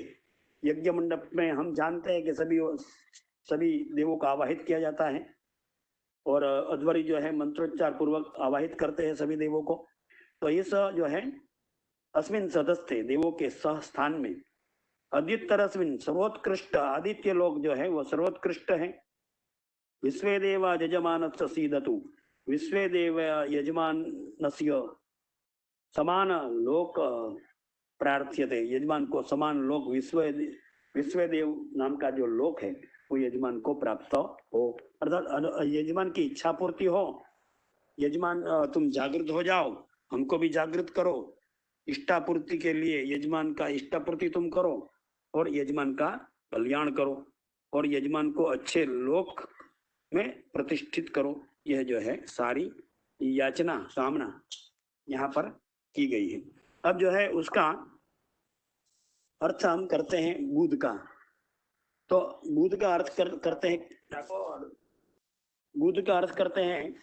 यज्ञ मंडप में हम जानते हैं कि सभी देवों को आवाहित किया जाता है और अध्वर्यु जो है मंत्रोच्चार पूर्वक आवाहित करते हैं सभी देवों को। तो इस जो है अस्मिन् सदस्थे देवों के सह स्थान में अद्युत्तरस्मिन् सर्वोत्कृष्ट आदित्य लोग जो है वो सर्वोत्कृष्ट है। विश्वे देव यजमानस्य सीदतु, विश्वे देव यजमानस्य समान लोक प्रार्थ्यते, यजमान को समान लोक विश्व देव नाम का जो लोक है वो यजमान को प्राप्त हो, अर्थात यजमान की इच्छा पूर्ति हो। यजमान तुम जागृत हो जाओ, हमको भी जागृत करो। इष्टापूर्ति के लिए यजमान का इष्टापूर्ति तुम करो और यजमान का कल्याण करो और यजमान को अच्छे लोक में प्रतिष्ठित करो। यह जो है सारी याचना कामना यहाँ पर की गई है। अब जो है उसका अर्थ हम करते हैं बुध का। तो बुध का अर्थ करते हैं, बुध का अर्थ करते हैं,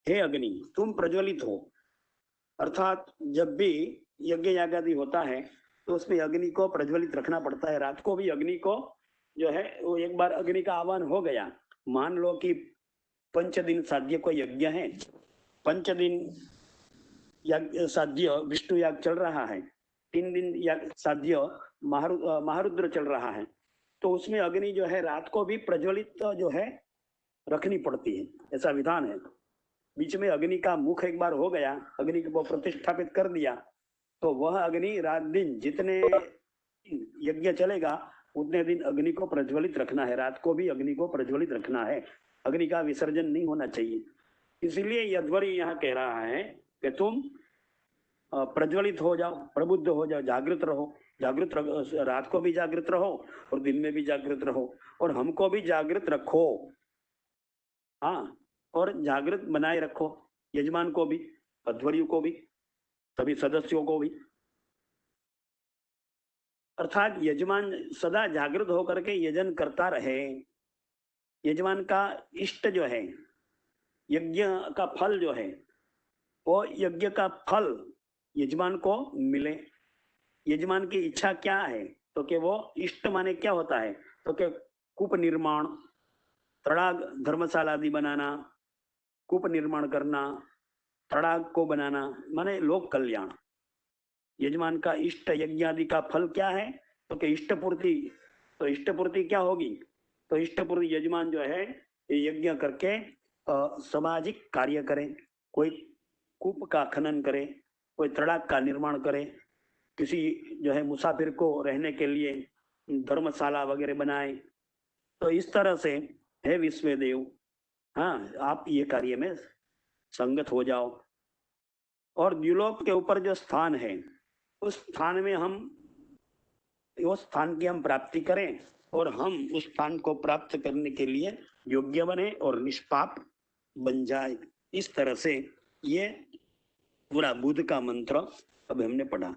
हे अग्नि तुम प्रज्वलित हो। अर्थात जब भी यज्ञ यागादि होता है तो उसमें अग्नि को प्रज्वलित रखना पड़ता है। रात को भी अग्नि को जो है वो एक बार अग्नि का आह्वान हो गया, मान लो कि 5 दिन साध्य को यज्ञ है, 5 दिन साध्य विष्णु याग चल रहा है, 3 दिन साध्य महारुद्र चल रहा है, तो उसमें अग्नि जो है रात को भी प्रज्वलित जो है रखनी पड़ती है, ऐसा विधान है। बीच में अग्नि का मुख एक बार हो गया, अग्नि को प्रतिष्ठापित कर दिया, तो वह अग्नि रात दिन जितने यज्ञ चलेगा उतने दिन अग्नि को प्रज्वलित रखना है, रात को भी अग्नि को प्रज्वलित रखना है, अग्नि का विसर्जन नहीं होना चाहिए। इसीलिए यध्वरी यहाँ कह रहा है कि तुम प्रज्वलित हो जाओ, प्रबुद्ध हो जाओ, जागृत रहो, रात को भी जागृत रहो और दिन में भी जागृत रहो और हमको भी जागृत रखो। हाँ, और जागृत बनाए रखो यजमान को भी, अध्वर्यु को भी, सभी सदस्यों को भी। अर्थात यजमान सदा जागृत होकर के यजन करता रहे। यजमान का इष्ट जो है, यज्ञ का फल जो है, वो यज्ञ का फल यजमान को मिले। यजमान की इच्छा क्या है, तो कि वो इष्ट माने क्या होता है, तो कि कूप निर्माण, तड़ाग धर्मशाला आदि बनाना, कूप निर्माण करना, तड़ाग को बनाना, माने लोक कल्याण। यजमान का इष्ट यज्ञ आदि का फल क्या है, तो कि इष्ट पूर्ति। तो इष्ट पूर्ति क्या होगी, तो इष्ट पूर्ति यजमान जो है यज्ञ करके सामाजिक कार्य करे, कोई कूप का खनन करे, कोई तड़ाग का निर्माण करे, किसी जो है मुसाफिर को रहने के लिए धर्मशाला वगैरह बनाए। तो इस तरह से हे विश्वदेव, हाँ आप ये कार्य में संगत हो जाओ। और द्युलोक के ऊपर जो स्थान है उस स्थान में हम उस स्थान की हम प्राप्ति करें और हम उस स्थान को प्राप्त करने के लिए योग्य बने और निष्पाप बन जाए। इस तरह से ये पूरा बुध का मंत्र अब हमने पढ़ा।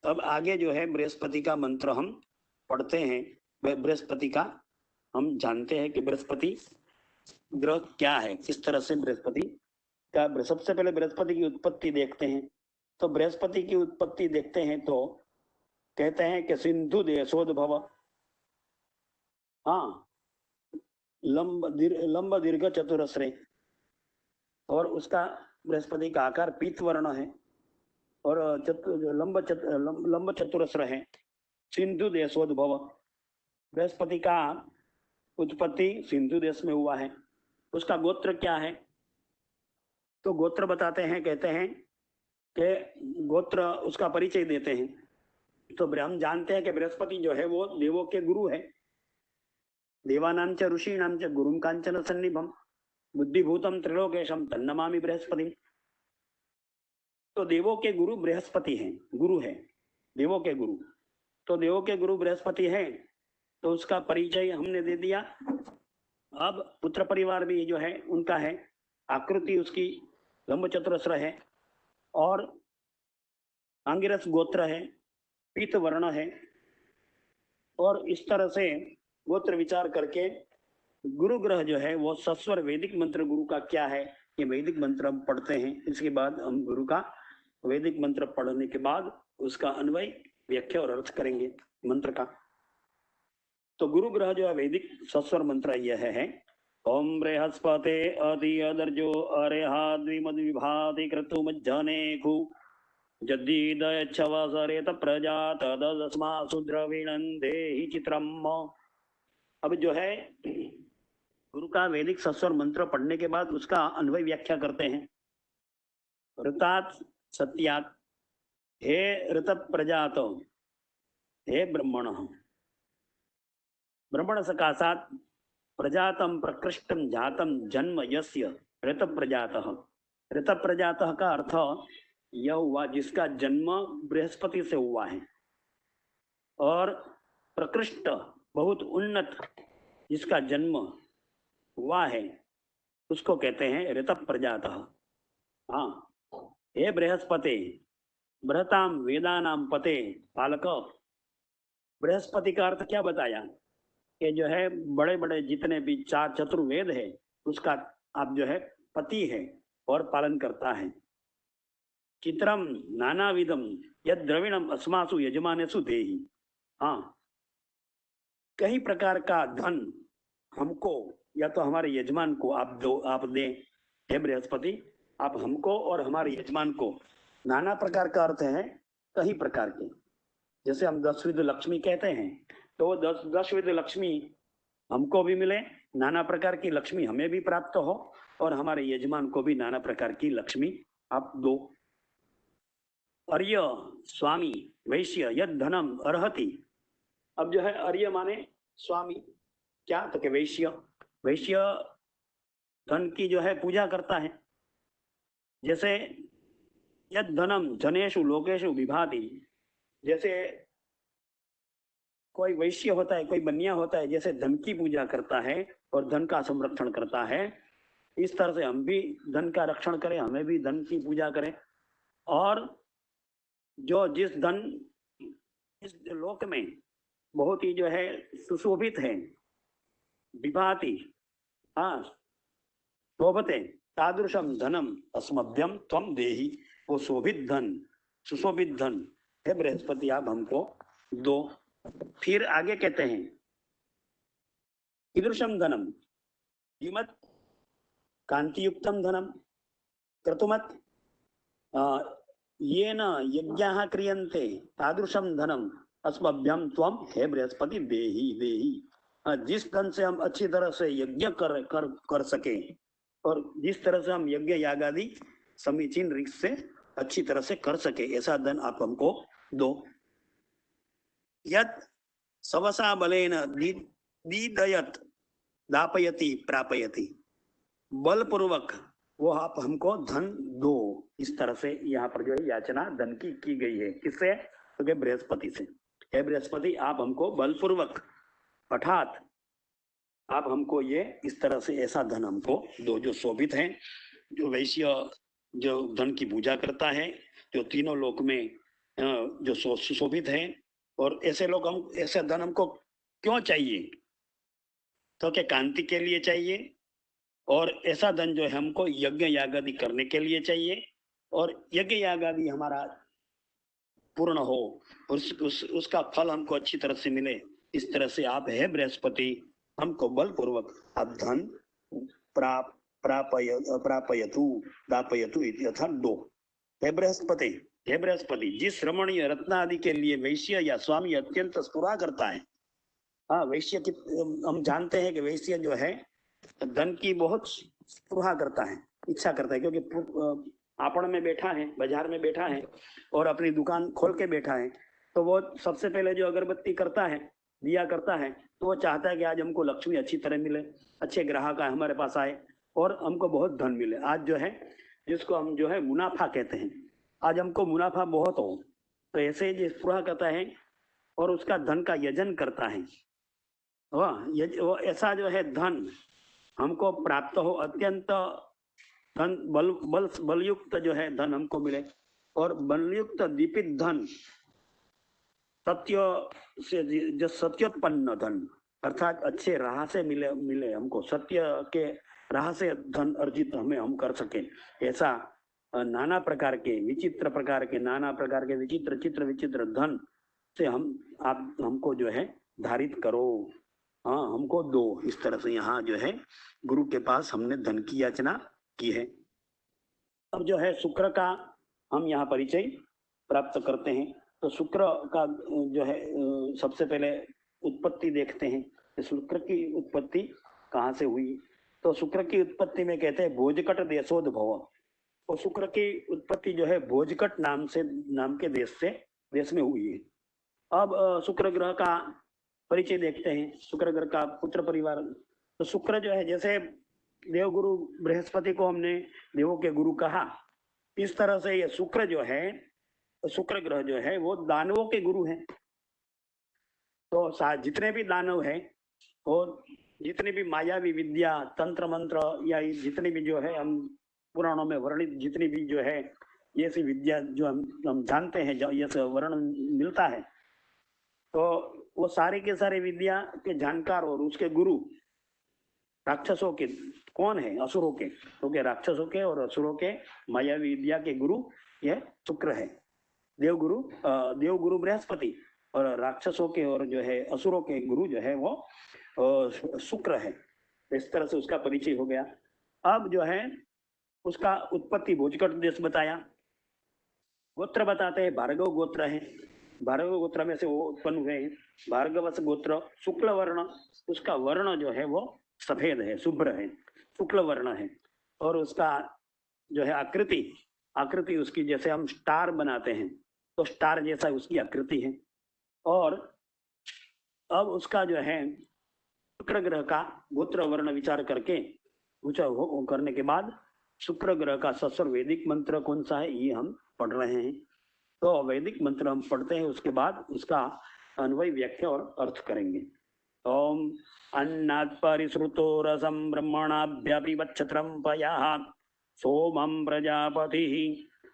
अब आगे जो है बृहस्पति का मंत्र हम पढ़ते हैं। बृहस्पति का हम जानते हैं कि बृहस्पति ग्रह क्या है, किस तरह से बृहस्पति का, सबसे पहले बृहस्पति की उत्पत्ति देखते हैं। तो बृहस्पति की उत्पत्ति देखते हैं तो कहते हैं कि सिंधु देशोद्भव, हाँ लंब दीर्घ चतुरस्रे, और उसका बृहस्पति का आकार पीत वर्ण है और लंब चतुरस्र है। सिंधु देशोद्भव, बृहस्पति का उत्पत्ति सिंधु देश में हुआ है। उसका गोत्र क्या है? तो गोत्र बताते हैं, कहते हैं कि गोत्र उसका परिचय देते हैं। तो हम जानते हैं कि बृहस्पति जो है वो देवों के गुरु है। देवानां च ऋषीणां च गुरुं कांचन सन्निभम बुद्धिभूतम त्रिलोकेशम तन्नमामि बृहस्पति। तो देवों के गुरु बृहस्पति हैं, गुरु है, देवों के गुरु। तो देवों के गुरु बृहस्पति है, तो उसका परिचय हमने दे दिया। अब पुत्र परिवार भी जो है उनका है, आकृति उसकी लंब चतुरस्र है और आंगिरस गोत्र है, पीत वर्ण है। और इस तरह से गोत्र विचार करके गुरु ग्रह जो है वो सस्वर वैदिक मंत्र गुरु का क्या है, ये वैदिक मंत्र हम पढ़ते हैं। इसके बाद हम गुरु का वैदिक मंत्र पढ़ने के बाद उसका अन्वय, व्याख्या और अर्थ करेंगे मंत्र का। तो गुरु ग्रह जो है वैदिक सस्वर मंत्र यह है, ओम बृहस्पते अति अदर्जो अरेहाद्विमद विभाति क्रतुमज्जनेखु जद्दीदयच्छवसरेत प्रजात दस्मा सुद्रविणन्देहि चित्रम्। अब जो है गुरु का वैदिक सस्वर मंत्र पढ़ने के बाद उसका अन्वय व्याख्या करते हैं। ऋतात सत्यात, हे ऋत प्रजात, हे ब्रह्मण, ब्रह्मण सकाशात प्रजातम प्रकृष्टम जातम जन्म यस्य ऋत प्रजातः। ऋत प्रजातः का अर्थ यह हुआ जिसका जन्म बृहस्पति से हुआ है, और प्रकृष्ट बहुत उन्नत जिसका जन्म हुआ है उसको कहते हैं ऋत प्रजातः। हाँ, हे बृहस्पति बृहताम वेदानाम पते पालक। बृहस्पति का अर्थ क्या बताया कि जो है बड़े बड़े जितने भी 4 चतुर्वेद है उसका आप जो है पति है और पालन करता है। चित्रम नानाविधम यद द्रविणम अस्मासु यजमानेसु देहि। हाँ, कई प्रकार का धन हमको या तो हमारे यजमान को आप दें। हे बृहस्पति, आप हमको और हमारे यजमान को, नाना प्रकार का अर्थ है कई प्रकार के। जैसे हम 10 विध लक्ष्मी कहते हैं, तो वो 10 विध लक्ष्मी हमको भी मिले, नाना प्रकार की लक्ष्मी हमें भी प्राप्त हो, और हमारे यजमान को भी नाना प्रकार की लक्ष्मी आप दो। अर्य स्वामी वैश्य यद धनम अर्हति। अब जो है अर्य माने स्वामी, क्या? तो कि वैश्य, वैश्य धन की जो है पूजा करता है। जैसे यद धनम जनेषु लोकेषु विभाति, जैसे कोई वैश्य होता है, कोई बनिया होता है, जैसे धन की पूजा करता है और धन का संरक्षण करता है, इस तरह से हम भी धन का रक्षण करें, हमें भी धन की पूजा करें। और जो जिस धन इस लोक में बहुत ही जो है सुशोभित है, विभाति, हाँ शोभते, तादृशम धनम अस्मभ्यम त्वम देहि। वो शोभित धन, सुशोभित धन है बृहस्पति आप हमको दो। फिर आगे कहते हैं कीदृशम धनम धीमत कांतियुक्तम धनम क्रतुमत येन यज्ञाः क्रियन्ते तादृशम धनम अस्मभ्यम त्वम हे बृहस्पति देहि देहि। जिस धन से हम अच्छी तरह से यज्ञ कर सके, और जिस तरह से हम यज्ञ याग आदि समीचीन रीत से अच्छी तरह से कर सके, ऐसा धन आप हमको दो। यत् सवसा बलेन दीदयत दापयति प्रापयति। बलपूर्वक वो आप हमको धन दो। इस तरह से यहाँ पर जो है याचना धन की गई है। किससे? तो बृहस्पति से। हे बृहस्पति, आप हमको बलपूर्वक अर्थात आप हमको ये इस तरह से ऐसा धन हमको दो जो शोभित है, जो वैश्य जो धन की पूजा करता है, जो तीनों लोक में जो सुशोभित है। और ऐसे लोग हम, ऐसा धन हमको क्यों चाहिए? तो क्या कांति के लिए चाहिए, और ऐसा धन जो है हमको यज्ञ याग आदि करने के लिए चाहिए, और यज्ञ याग आदि हमारा पूर्ण हो, उसका फल हमको अच्छी तरह से मिले। इस तरह से आप है बृहस्पति हमको बलपूर्वक आप धन प्रापयतु दापयतु इति, अर्थात दो। हे बृहस्पति, जिस रमणीय रत्न आदि के लिए वैश्य या स्वामी अत्यंत स्पुरा करता है। हाँ, वैश्य की हम जानते हैं कि वैश्य जो है धन की बहुत स्पृहा करता है, इच्छा करता है, क्योंकि आपण में बैठा है, बाजार में बैठा है और अपनी दुकान खोल के बैठा है, तो वो सबसे पहले जो अगरबत्ती करता है, दिया करता है, तो वो चाहता है कि आज हमको लक्ष्मी अच्छी तरह मिले, अच्छे ग्राहक हमारे पास आए और हमको बहुत धन मिले। आज जो है जिसको हम जो है मुनाफा कहते हैं, आज हमको मुनाफा बहुत हो, तो ऐसे जो स्पृहा करता है और उसका धन का यजन करता है, वो ऐसा जो है धन हमको प्राप्त हो, अत्यंत धन बलयुक्त जो है धन हमको मिले, और बलयुक्त दीपित धन, सत्य से जो सत्योत्पन्न धन, अर्थात अच्छे राह से मिले हमको, सत्य के राह से धन अर्जित हम कर सके। ऐसा नाना प्रकार के विचित्र धन से आप हमको जो है धारित करो, हाँ हमको दो। इस तरह से यहाँ जो है गुरु के पास हमने धन की याचना की है। अब जो है शुक्र का हम यहाँ परिचय प्राप्त करते हैं। तो शुक्र का जो है सबसे पहले उत्पत्ति देखते हैं, शुक्र की उत्पत्ति कहाँ से हुई। तो शुक्र की उत्पत्ति में कहते हैं भोजकट देशोद्भव। तो शुक्र की उत्पत्ति जो है भोजकट नाम के देश में हुई है। अब शुक्र ग्रह का परिचय देखते हैं, शुक्र ग्रह का पुत्र परिवार। तो शुक्र जो है, जैसे देवगुरु बृहस्पति को हमने देवों के गुरु कहा, इस तरह से ये शुक्र जो है, शुक्र ग्रह जो है वो दानवों के गुरु हैं। तो जितने भी दानव हैं और जितनी भी मायावी विद्या, तंत्र मंत्र, या जितनी भी जो है हम पुराणों में वर्णित जितनी भी जो है ये सी विद्या जो हम जानते हैं, जो ये वर्णन मिलता है, तो वो सारे के सारे विद्या के जानकार और उसके गुरु राक्षसों के कौन है? असुरों के। क्योंकि राक्षसों के और असुरों के मायावी विद्या के गुरु ये शुक्र है। देवगुरु बृहस्पति और राक्षसों के और जो है असुरों के गुरु जो है वो शुक्र है। इस तरह से उसका परिचय हो गया। अब जो है उसका उत्पत्ति भोजकट देश बताया। गोत्र बताते हैं, भार्गव गोत्र है, भार्गव गोत्र में से वो उत्पन्न हुए हैं। भार्गवस गोत्र, शुक्ल वर्ण, उसका वर्ण जो है वो सफेद है, शुभ्र है, शुक्ल वर्ण है। और उसका जो है आकृति उसकी जैसे हम स्टार बनाते हैं, तो स्टार जैसा उसकी आकृति है। और अब उसका जो है शुक्र ग्रह का गोत्र वर्ण विचार करने के बाद शुक्र ग्रह का सस्वर वैदिक मंत्र कौन सा है ये हम पढ़ रहे हैं। तो वैदिक मंत्र हम पढ़ते हैं, उसके बाद उसका अन्वय, व्याख्या और अर्थ करेंगे। ओम अन्नात् परिश्रुतो रसं ब्रह्मणाभ्यपिबच्छत्रं पयः सोमं प्रजापतिः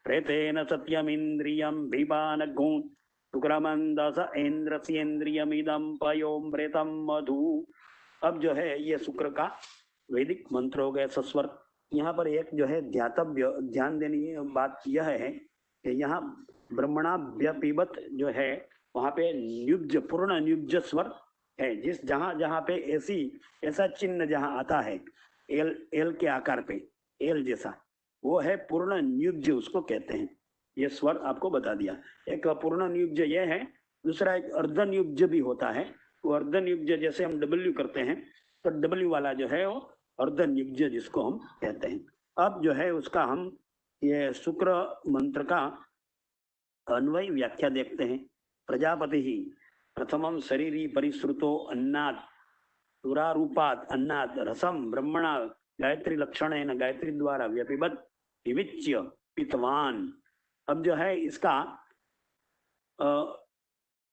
प्रेतेन सत्यमिन्द्रियं विपानगुं शुक्रमन्दस इन्द्रस्येन्द्रियमिदं पयोमृतं मधु। अब जो है ये शुक्र का वैदिक मंत्र हो गए सस्वर। यहाँ पर एक जो है ध्यान देने की बात यह है कि यहाँ ब्रह्मणाभ्यपिबत जो है वहाँ पे न्युब्ज, पूर्ण न्युब्ज स्वर है। जहाँ पे ऐसा चिन्ह जहाँ आता है एल के आकार पे, एल जैसा, वो है पूर्ण न्युब्ज, उसको कहते हैं। ये स्वर आपको बता दिया। एक पूर्ण न्युब्ज ये है, दूसरा एक अर्धन्युब्ज भी होता है। वो अर्धन्युब्ज जैसे हम डब्ल्यू करते हैं, तो डब्ल्यू वाला जो है वो अर्धन्युब्ज जिसको हम कहते हैं। अब जो है उसका हम ये शुक्र मंत्र का अन्वय व्याख्या देखते हैं। प्रजापति ही प्रथमं शरीरी परिश्रुतो अन्नात् सुरारूपात् अन्नात् रसम ब्रह्मणा गायत्री लक्षणेन गायत्री द्वारा व्यपिबत विविच्य पितवान। अब जो है इसका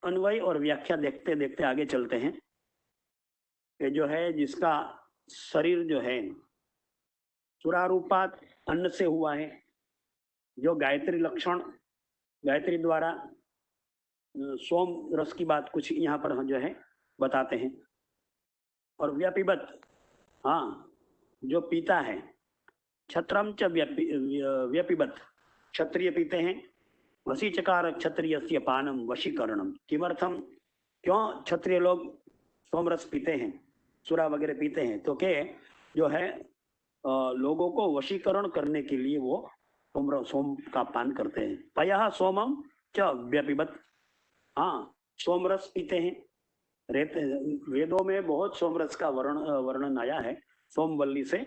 अन्वय और व्याख्या देखते देखते आगे चलते हैं कि जो है जिसका शरीर जो है सुरारूपात अन्न से हुआ है, जो गायत्री लक्षण, गायत्री द्वारा सोम रस की बात कुछ यहाँ पर हम जो है बताते हैं। और व्यपिबत, हाँ जो पीता है, क्षत्रम च व्यपिबत, क्षत्रिय पीते हैं। वशीचकार क्षत्रियस्य पानम वशीकरणम। किमर्थम, क्यों क्षत्रिय लोग सोमरस पीते हैं, सुरा वगैरह पीते हैं? तो के जो है लोगों को वशीकरण करने के लिए वो सोम का पान करते हैं। पयः सोमम च व्यपिबत, हाँ सोमरस पीते हैं। वेदों में बहुत सोमरस का वर्णन आया है। सोमवल्ली से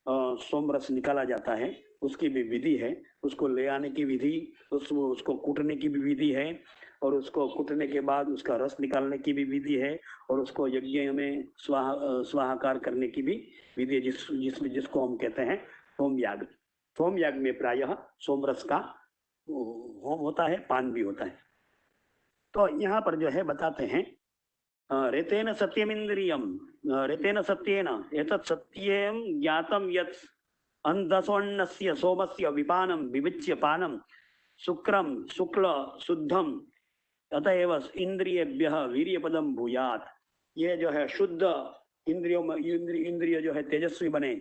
सोमरस निकाला जाता है, उसकी भी विधि है। उसको ले आने की विधि, उसको कूटने की भी विधि है, और उसको कूटने के बाद उसका रस निकालने की भी विधि है, और उसको यज्ञ में स्वाहाकार करने की भी विधि है, जिसको हम कहते हैं सोमयाग। सोमयाग में प्रायः सोमरस का होम होता है, पान भी होता है। तो यहाँ पर जो है बताते हैं, रेतेन सत्यमिंद्रियम, रेतेन सत्येन एतत् सत्येन ज्ञातम यत् अंधस्वर्णस्य सोमस्य विपानम विविच्य पानम शुक्रम शुक्ल शुद्धम अतएव इंद्रियेभ्यः वीर्यपदम भूयात्। ये जो है शुद्ध इंद्रियों में इंद्रिय जो है तेजस्वी बने,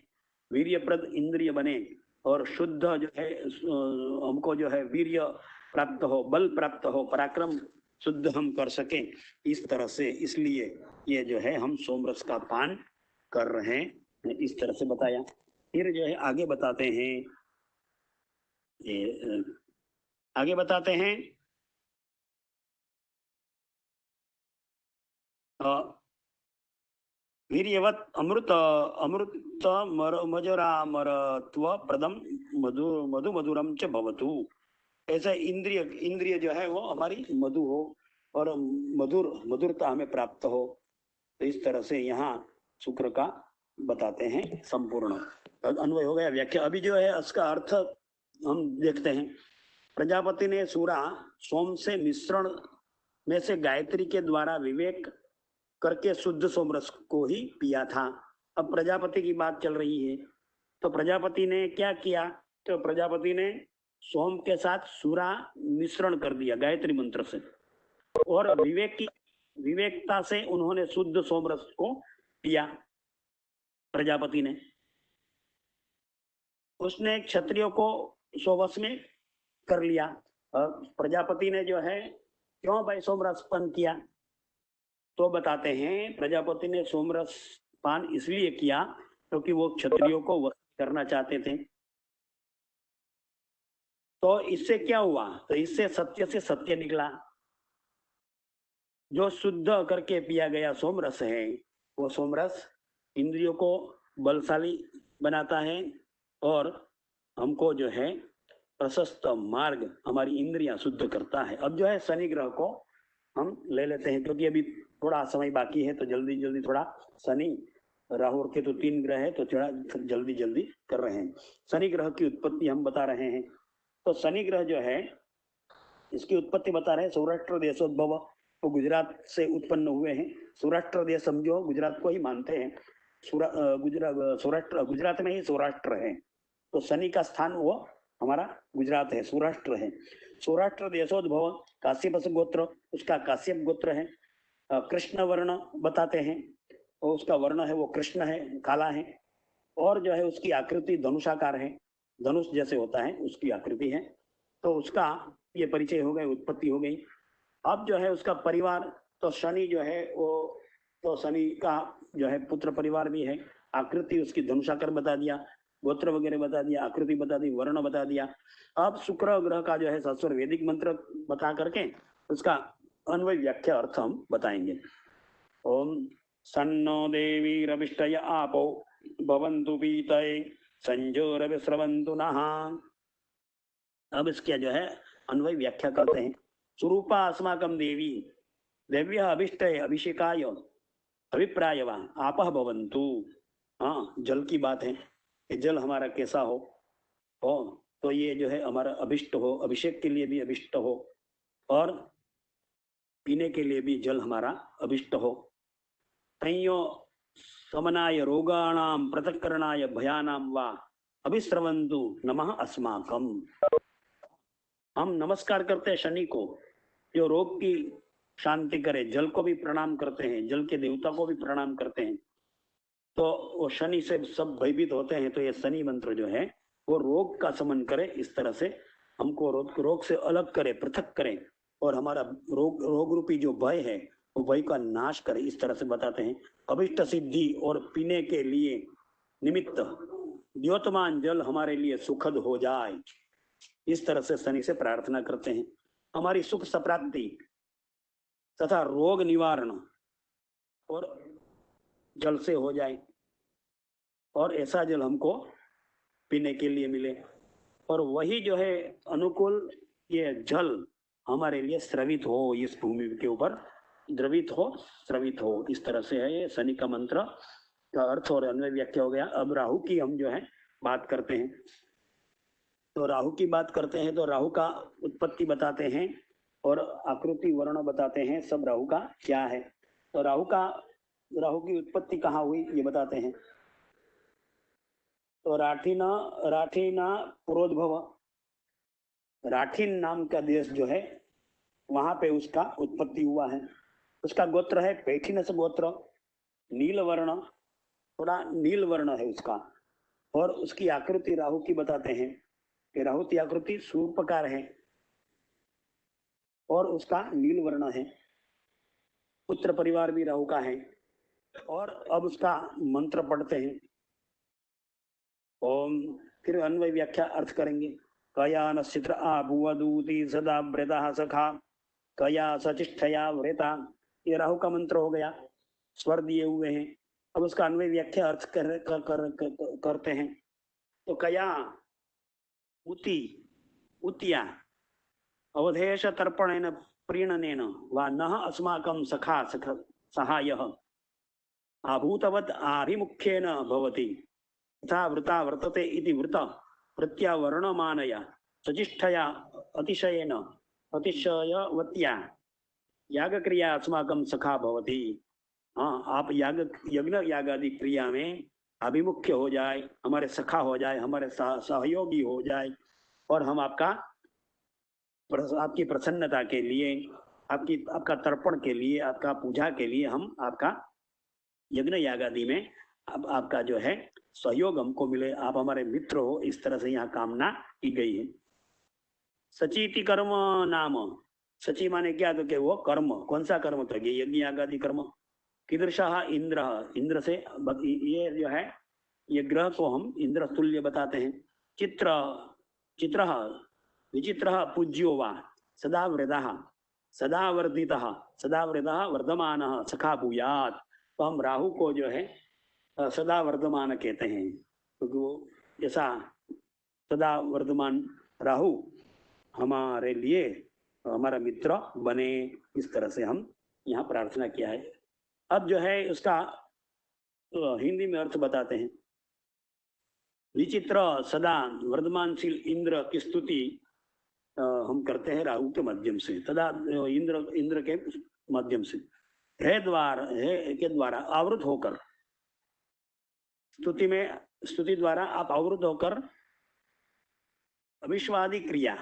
वीर्यप्रद इंद्रिय बने, और शुद्ध जो है हमको जो है वीर्य प्राप्त हो, बल प्राप्त हो, पराक्रम शुद्ध हम कर सकें, इस तरह से, इसलिए ये जो है हम सोमरस का पान कर रहे हैं, इस तरह से बताया। फिर जो है आगे बताते हैं, ये आगे बताते हैं वीर्यवत अमृत अमृत मजरामरत्व प्रदम मधु मधुरम च भवतु। ऐसा इंद्रिय जो है वो हमारी मधु हो और मधुरता हमें प्राप्त हो। तो इस तरह से यहाँ शुक्र का बताते हैं संपूर्ण अन्वय हो गया, व्याख्या। अभी जो है इसका अर्थ हम देखते हैं। प्रजापति ने सूरा सोम से मिश्रण में से गायत्री के द्वारा विवेक करके शुद्ध सोमरस को ही पिया था। अब प्रजापति की बात चल रही है, तो प्रजापति ने क्या किया? तो प्रजापति ने सोम के साथ सूरा मिश्रण कर दिया गायत्री मंत्र से, और विवेकता से उन्होंने शुद्ध सोमरस को पिया। प्रजापति ने, उसने क्षत्रियों को सोवश में कर लिया। प्रजापति ने जो है क्यों भाई सोमरस पान किया? तो बताते हैं, प्रजापति ने सोमरस पान इसलिए किया क्योंकि वो क्षत्रियों को वश करना चाहते थे। तो इससे क्या हुआ? तो इससे सत्य से सत्य निकला। जो शुद्ध करके पिया गया सोमरस है, वो सोमरस इंद्रियों को बलशाली बनाता है और हमको जो है प्रशस्त मार्ग, हमारी इंद्रियां शुद्ध करता है। अब जो है शनि ग्रह को हम ले लेते हैं, क्योंकि अभी थोड़ा समय बाकी है, तो जल्दी थोड़ा शनि, राहु और केतु 3 ग्रह है, तो थोड़ा जल्दी कर रहे हैं। शनि ग्रह की उत्पत्ति हम बता रहे हैं। तो शनि ग्रह जो है, इसकी उत्पत्ति बता रहे हैं। सौराष्ट्र देशोद्भव, तो गुजरात से उत्पन्न हुए हैं। सौराष्ट्र देश समझो, गुजरात को ही मानते हैं। सौराष्ट्र, गुजरात में ही सौराष्ट्र है, तो शनि का स्थान वो हमारा गुजरात है, सौराष्ट्र है। सौराष्ट्र देशोद्भव, काश्यप गोत्र, उसका काश्यप गोत्र है। कृष्ण वर्ण बताते हैं, और उसका वर्ण है वो कृष्ण है, काला है, और जो है उसकी आकृति धनुषाकार है, धनुष जैसे होता है उसकी आकृति है। तो उसका ये परिचय हो गए, उत्पत्ति हो गई। अब जो है उसका परिवार, तो शनि जो है वो, तो शनि का जो है पुत्र परिवार भी है। आकृति उसकी धनुषाकार बता दिया, गोत्र वगैरह बता दिया, आकृति बता दी, वर्ण बता दिया। अब शुक्र ग्रह का जो है शास्त्र वैदिक मंत्र बता करके उसका अन्वय व्याख्या अर्थ हम बताएंगे। ओम सन्नो देवी रविष्टय आपो भवन्तु पीतये संजोरवि स्रवन्तु नः। अब इसके जो है अन्वय व्याख्या करते हैं। स्वरूपा अस्माकं देवी देव्यः अभिष्टये अभिषेकाय अभिप्रायवा आपः भवन्तु। हाँ, जल की बात है, जल हमारा कैसा हो, तो ये जो है हमारा अभिष्ट हो, अभिषेक के लिए भी अभिष्ट हो, और पीने के लिए भी जल हमारा अभिष्ट हो। तयो समनाय रोगाणाम पृथक्करणाय भयानाम वा अभिस्रवन्तु नमः अस्माकम। हम नमस्कार करते हैं शनि को, जो रोग की शांति करे। जल को भी प्रणाम करते हैं, जल के देवता को भी प्रणाम करते हैं। तो वो शनि से सब भयभीत होते हैं, तो ये शनि मंत्र जो है वो रोग का शमन करे। इस तरह से हमको रोग से अलग करे, पृथक करे, और हमारा रोग रूपी जो भय है वो भय का नाश करे। इस तरह से बताते हैं। अभिष्ट सिद्धि और पीने के लिए निमित्त द्योतमान जल हमारे लिए सुखद हो जाए, इस तरह से शनि से प्रार्थना करते हैं। हमारी सुख संप्राप्ति तथा रोग निवारण और जल से हो जाए, और ऐसा जल हमको पीने के लिए मिले, और वही जो है अनुकूल ये जल हमारे लिए स्रवित हो, इस भूमि के ऊपर द्रवित हो, स्रवित हो। इस तरह से है ये शनि का मंत्र का अर्थ और अन्वय व्याख्या हो गया। अब राहु की हम जो है बात करते हैं। तो राहु की बात करते हैं तो राहु का उत्पत्ति बताते हैं और आकृति वर्ण बताते हैं, सब राहु का क्या है। तो राहु की उत्पत्ति कहाँ हुई ये बताते हैं। तो राठीना पुरोद्भव, राठीन नाम का देश जो है वहां पे उसका उत्पत्ति हुआ है। उसका गोत्र है पैठिनस गोत्र, नील वर्ण, थोड़ा नील वर्ण है उसका। और उसकी आकृति राहु की बताते हैं कि राहु की आकृति सूर्पकार है और उसका नील वर्ण है। पुत्र परिवार भी राहु का है। और अब उसका मंत्र पढ़ते हैं। ओम, फिर अन्वय व्याख्या अर्थ करेंगे। कया नक्षत्र आभुवदूति सदा व्रता सखा, कया सचिष्ठया व्रता, ये राहु का मंत्र हो गया, स्वर दिए हुए हैं। अब उसका अन्वय व्याख्या अर्थ करते हैं। तो कया उतिया अवधेश तर्पणेन प्रीणनेन वा नः अस्माकं सखा सहायः आभूतवत् आभिमुख्येन भवति, तथा वृता वर्तते इति वृत प्रत्यावर्णमानया सजिष्ठया अतिशयवत्या यागक्रिया अस्माकं सखा भवति। हाँ, आप यज्ञ यागादि क्रिया में अभिमुख्य हो जाए, हमारे सखा हो जाए, हमारे सहयोगी हो जाए, और हम आपकी प्रसन्नता के लिए, आपका तर्पण के लिए, आपका पूजा के लिए हम आपका यज्ञ यागादि में आपका जो है सहयोग हमको मिले, आप हमारे मित्र हो, इस तरह से यहाँ कामना की गई है। सचीति कर्म नाम, सची माने क्या, तो कि वो कर्म, कौन सा कर्म, तो यज्ञ यागादि कर्म। कीदृशः इंद्र, इंद्र से ये जो है ये ग्रह को हम इंद्र तुल्य बताते हैं। चित्र विचित्र पूज्यो वा सदा वृदः सदा वर्धितः सदा वृदः वर्धमानः सखा भूयात्। तो हम राहु को जो है सदा वर्धमान कहते हैं, क्योंकि वो जैसा सदा वर्धमान राहु हमारे लिए हमारा मित्र बने, इस तरह से हम यहाँ प्रार्थना किया है। अब जो है उसका हिंदी में अर्थ बताते हैं। विचित्र सदा वर्धमानशील इंद्र की स्तुति हम करते हैं राहु के माध्यम से, तदा इंद्र के माध्यम से हे के द्वारा आवृत होकर, स्तुति द्वारा आप आवृत होकर अविश्वादी क्रिया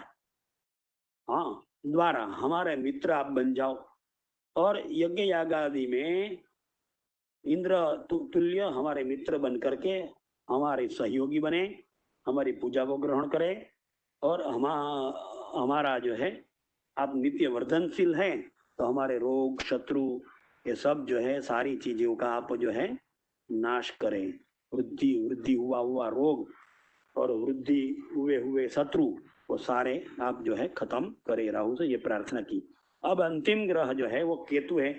हाँ द्वारा हमारे मित्र आप बन जाओ, और यज्ञ यागादि में इंद्र तुल्य हमारे मित्र बन करके हमारे सहयोगी बने, हमारी पूजा को ग्रहण करें, और हमारा जो है आप नित्य वर्धनशील हैं, तो हमारे रोग शत्रु ये सब जो है सारी चीजों का आप जो है नाश करें। वृद्धि हुआ रोग और वृद्धि हुए शत्रु वो सारे आप जो है खत्म करें, राहु से ये प्रार्थना की। अब अंतिम ग्रह जो है वो केतु है।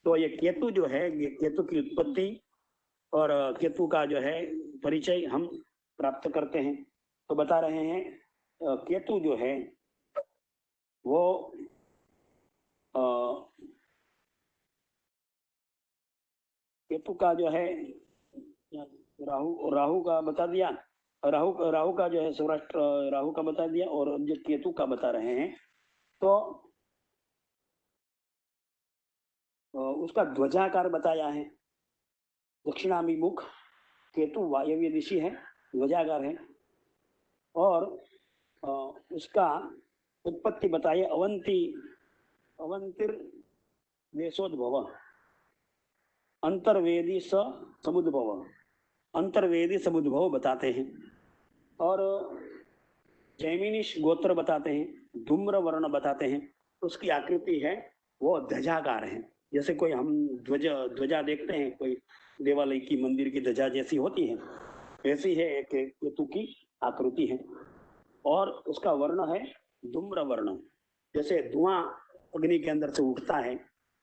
तो ये केतु जो है, केतु की उत्पत्ति और केतु का जो है परिचय हम प्राप्त करते हैं। तो बता रहे हैं केतु जो है वो केतु का जो है राहु का बता दिया, राहु का जो है सौराष्ट्र राहु का बता दिया, और अब जो केतु का बता रहे हैं तो उसका ध्वजाकार बताया है। दक्षिणाभिमुख केतु वायव्य दिशा है, ध्वजाकार है, और उसका उत्पत्ति बताइए अवंतिर देशोद्भव अंतर्वेदी समुद्भव, अंतर्वेदी समुद्भव बताते हैं। और जैमिनिश गोत्र बताते हैं, धूम्र वर्ण बताते हैं। उसकी आकृति है वो ध्वजाकार है, जैसे कोई हम ध्वजा देखते हैं, कोई देवालय की मंदिर की ध्वजा जैसी होती है, ऐसी है एक केतु की आकृति है और उसका वर्ण है धूम्र वर्ण। जैसे धुआं अग्नि के अंदर से उठता है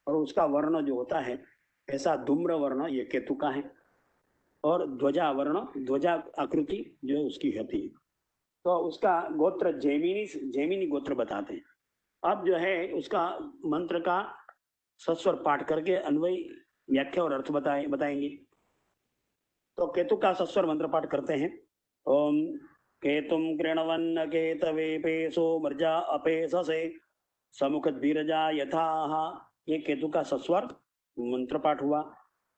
और उसका वर्ण जो होता है ऐसा धूम्र वर्ण ये केतु का है। और ध्वजा वर्ण, ध्वजा आकृति जो उसकी होती है। तो उसका गोत्र जैमिनी गोत्र बताते हैं। अब जो है उसका मंत्र का सस्वर पाठ करके अन्वय व्याख्या और अर्थ बताएंगे। तो केतु का सस्वर मंत्र पाठ करते हैं। ओम केतुम कृणवन्न केतवे पेशो मर्जा अपेशसे समुखत बीरजा यथाह। ये केतु का सस्वर मंत्र पाठ हुआ।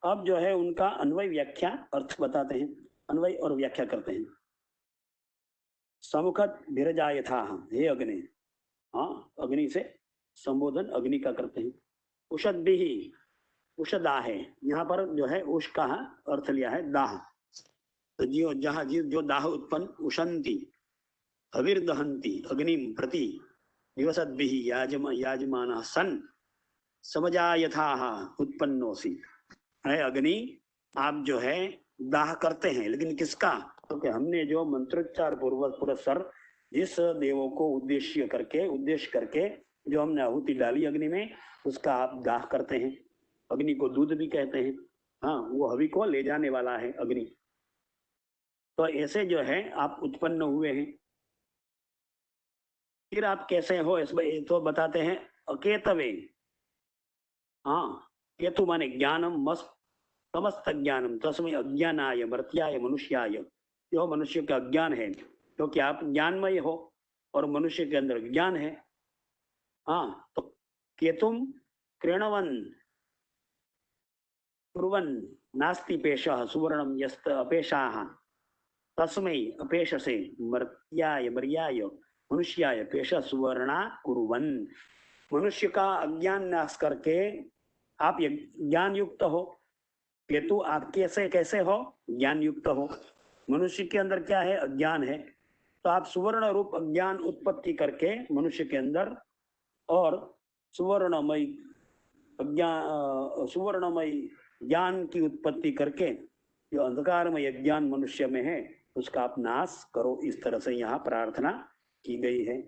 अब जो है उनका अन्वय व्याख्या अर्थ बताते हैं, अन्वय और व्याख्या करते हैं। समुखत बीरजा यथाह, हे अग्नि। हाँ, अग्नि से संबोधन अग्नि का करते हैं। उषद भी, उषदा है, यहाँ पर जो है उष का अर्थ लिया है दाह। तो जो दाह उत्पन्न उशंती अविर्दहंती अग्नि प्रति निवसद्भिः याजमानः सन् समजा यथा उत्पन्नोसी। है अग्नि, आप जो है दाह करते हैं, लेकिन किसका? क्योंकि हमने जो मंत्रोच्चार पूर्वक पुरस्सर जिस देवों को उद्देश्य करके जो हमने आहुति डाली अग्नि में, उसका आप दाह करते हैं। अग्नि को दूध भी कहते हैं। हाँ, वो हवि को ले जाने वाला है अग्नि। तो ऐसे जो है आप उत्पन्न हुए हैं। फिर आप कैसे हो इसमें तो बताते हैं। अकेतवे, हाँ, केतु माने ज्ञानम समस्त ज्ञानम तस्मै अज्ञानाय मर्त्याय मनुष्याय। जो मनुष्य का ज्ञान है, क्योंकि आप ज्ञानमय हो और मनुष्य के अंदर ज्ञान है। हाँ, तो केतुम कृणवन कुर्वन् नास्ति पेशः सुवर्णम यस्त अपेशाः तस्मै अपेशसे मर्त्याय मनुष्याय पेशः सुवर्णा कुर्वन्। मनुष्य का अज्ञान नाश करके आप ज्ञान युक्त हो। केतु आप कैसे हो? ज्ञान युक्त हो। मनुष्य के अंदर क्या है? अज्ञान है। तो आप सुवर्ण रूप अज्ञान उत्पत्ति करके मनुष्य के अंदर और सुवर्णमय ज्ञान की उत्पत्ति करके जो अंधकारमय ज्ञान मनुष्य में है उसका आप नाश करो। इस तरह से यहाँ प्रार्थना की गई है।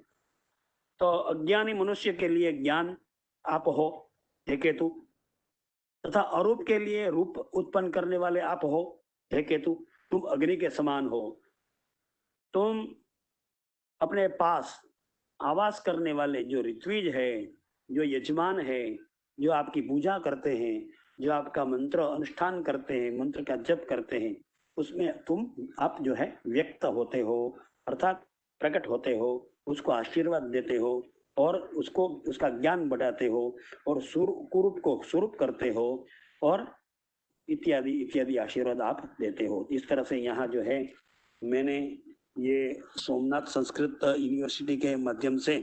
तो अज्ञानी मनुष्य के लिए ज्ञान आप हो, हे केतु, तथा अरूप के लिए रूप उत्पन्न करने वाले आप हो, हे केतु। तुम अग्नि के समान हो। तुम अपने पास आवास करने वाले जो ऋत्विज है, जो यजमान है, जो आपकी पूजा करते हैं, जो आपका मंत्र अनुष्ठान करते हैं, मंत्र का जप करते हैं, उसमें आप जो है व्यक्त होते हो, अर्थात प्रकट होते हो, उसको आशीर्वाद देते हो और उसका ज्ञान बढ़ाते हो और कुरूप को स्वरूप करते हो और इत्यादि इत्यादि आशीर्वाद आप देते हो। इस तरह से यहाँ जो है मैंने ये सोमनाथ संस्कृत यूनिवर्सिटी के माध्यम से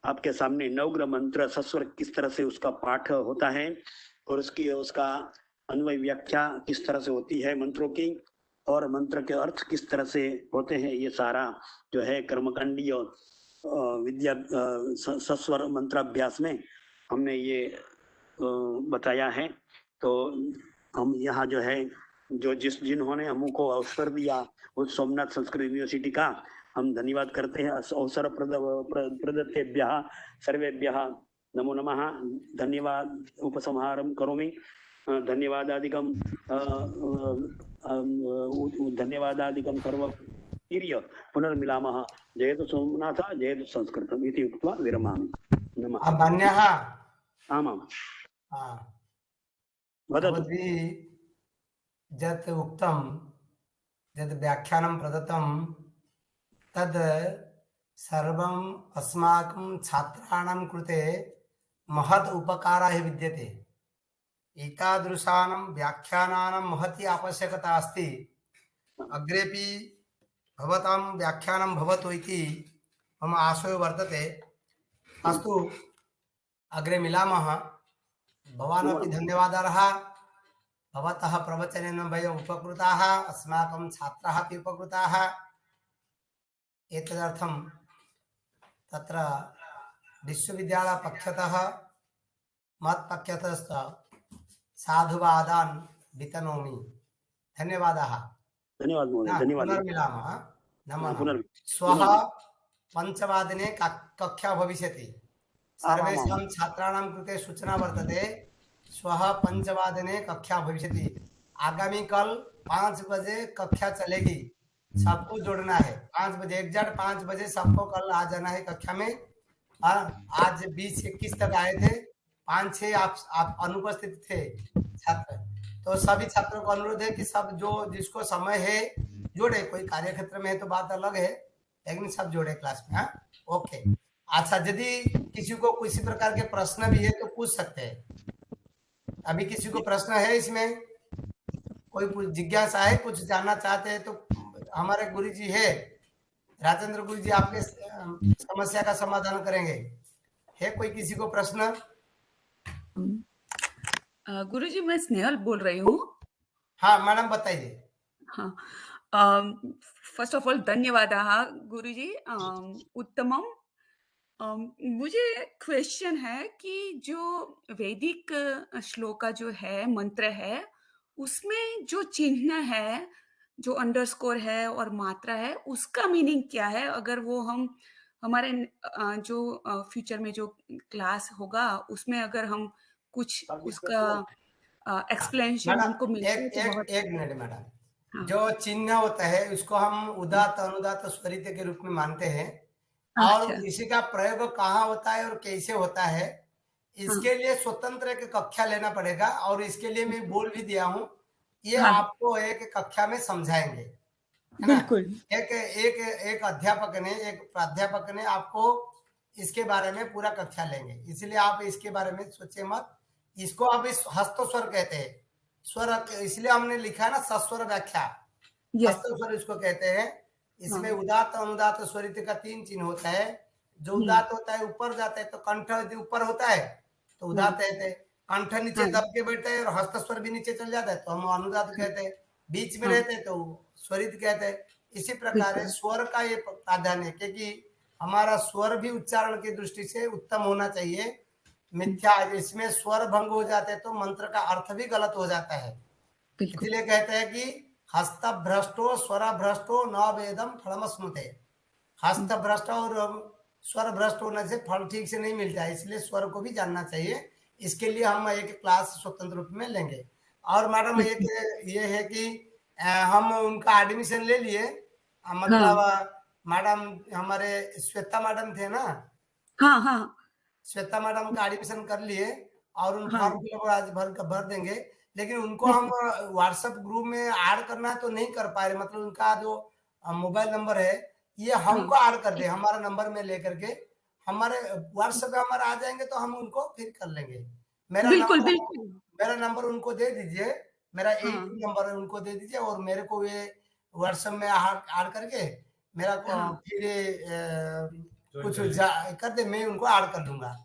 आपके सामने नवग्रह मंत्र सस्वर किस तरह से उसका पाठ होता है और उसका अन्वय व्याख्या किस तरह से होती है मंत्रों की और मंत्र के अर्थ किस तरह से होते हैं, ये सारा जो है कर्मकांडीय विद्या सस्वर मंत्राभ्यास में हमने ये बताया है। तो हम यहाँ जो है जिन्होंने हमको अवसर दिया उस सोमनाथ संस्कृत यूनिवर्सिटी का हम धन्यवाद करते हैं। अवसर प्रदत्तेभ्यः सर्वेभ्यः नमो नमः। धन्यवाद उपसंहारं करोमि। धन्यवादादिकं सर्वतीर्य पुनर्मिलामः। जयतु सोमनाथ, जयतु संस्कृतम् इति उक्त्वा विरमामि। नमः। मान्यः आमाम् वदतु। यत् उक्तं यद् व्याख्यानं प्रदत्तं तद् सर्वम् अस्माकं छात्राणां कृते महत् उपकाराय विद्यते। एतादृशानां व्याख्यानानां महती आवश्यकता अस्ति। अग्रेपि भवतां व्याख्यानं भवतु इति मम आशयो वर्तते। अस्तु, अग्रे मिलामः। भवानपि धन्यवादाः। भवतः प्रवचनेन वयम् उपकृताः, अस्माकं छात्राः अपि उपकृताः। एतदर्थं तत्र विश्वविद्यालयपक्षतः मत्पक्षतश्च साधुवादान् वितनोमि। धन्यवादाः। धन्यवाद महोदय, हाँ, धन्यवाद। पुनर्मिलामः। नमो हाँ, नमः। श्वः पञ्चवादने कक्षा भविष्यति। सर्वेषां छात्राणां कृते सूचना वर्तते, श्वः 5 वादने कक्षा भविष्यति। आगामी कल 5 बजे कक्षा चलेगी, सबको जुड़ना है। 5 बजे एग्जैक्ट 5 बजे सबको कल आ जाना है कक्षा में। आज 20-21 तक आए थे, 5-6 आप अनुपस्थित थे छात्र। तो सभी छात्रों को अनुरोध है कि सब जो जिसको समय है जोड़े। कोई कार्य क्षेत्र में है तो बात अलग है, लेकिन सब जोड़े क्लास में। हाँ, ओके। अच्छा, यदि किसी को किसी प्रकार के प्रश्न भी है तो पूछ सकते हैं। अभी किसी को प्रश्न है इसमें, कोई जिज्ञासा है, कुछ जानना चाहते हैं तो हमारे गुरुजी है राजेंद्र गुरुजी आपके समस्या का समाधान करेंगे। है कोई किसी को प्रश्न? गुरुजी, मैं स्नेहल बोल रही हूँ। हाँ मैडम बताइए। हाँ, फर्स्ट ऑफ ऑल धन्यवादाः गुरुजी, उत्तमम। मुझे क्वेश्चन है कि जो वैदिक श्लोका जो है, मंत्र है, उसमें जो चिन्ह है, जो अंडरस्कोर है और मात्रा है, उसका मीनिंग क्या है? अगर वो हम हमारे जो फ्यूचर में जो क्लास होगा, उसमें अगर हम कुछ उसका एक्सप्लेनेशन मैडम हमको मिलता है एक तो एक बहुत। एक मिनट मैडम। हाँ। जो चिन्ह होता है उसको हम उदात्त अनुदात्त स्वरित के रूप में मानते हैं, अच्छा। और इसी का प्रयोग कहाँ होता है और कैसे होता है, हाँ। इसके लिए स्वतंत्र एक कक्षा लेना पड़ेगा। और इसके लिए मैं बोल भी दिया हूँ, ये हाँ, आपको एक कक्षा में समझाएंगे, है ना। बिल्कुल। एक एक एक अध्यापक ने, एक प्राध्यापक ने आपको इसके बारे में पूरा कक्षा लेंगे, इसलिए आप इसके बारे में सोचे मत। इसको आप इस हस्त स्वर कहते हैं, स्वर इसलिए हमने लिखा है ना सस्वर व्याख्या। यस। हस्त स्वर इसको कहते हैं। इसमें हाँ। उदात्त अनुदात्त स्वरित का 3 चिन्ह होता है। जो उदात्त होता है ऊपर जाता है तो कंठ यदि ऊपर होता है तो उदात्त कहते हैं, कंठ नीचे हाँ। दब के बैठता है और हस्त स्वर भी नीचे चल जाता है तो हम अनुदात्त कहते हैं। बीच में हाँ, रहते हैं तो स्वरित कहते हैं। इसी प्रकार है बिल्कुल। स्वर का ये प्राधान्य है, क्योंकि हमारा स्वर भी उच्चारण की दृष्टि से उत्तम होना चाहिए। मिथ्या इसमें स्वर भंग हो जाते हैं तो मंत्र का अर्थ भी गलत हो जाता है। बिल्कुल। इसलिए कहते हैं कि हस्त भ्रष्टो स्वर भ्रष्टो न वेदम फलम स्नुते। हस्त भ्रष्ट और स्वर भ्रष्ट होने से फल ठीक से नहीं मिलता है, इसलिए स्वर को भी जानना चाहिए। इसके लिए हम एक क्लास स्वतंत्र रूप में लेंगे। और मैडम एक बिल्कुल। ये है कि हम उनका एडमिशन ले लिए, मतलब हाँ। मैडम हमारे श्वेता मैडम थे ना, हाँ, हाँ, श्वेता मैडम का एडमिशन कर लिए और उन हाँ, फॉर्म फिलअप आज भर देंगे। लेकिन उनको हम बिल्कुल। व्हाट्सएप ग्रुप में ऐड करना है तो नहीं कर पा रहे, मतलब उनका जो मोबाइल नंबर है ये हाँ, हमको ऐड कर दे, ठीक है। हमारा नंबर में लेकर के हमारे व्हाट्सएप पे हमारा आ जाएंगे तो हम उनको फिर कर लेंगे। मेरा बिल्कुल, नंबर बिल्कुल। मेरा नंबर उनको दे दीजिए, मेरा हाँ, 82 नंबर है, उनको दे दीजिए और मेरे को ये व्हाट्सएप में ऐड करके मेरा हाँ। फिर कुछ कर दे, मैं उनको ऐड कर दूंगा।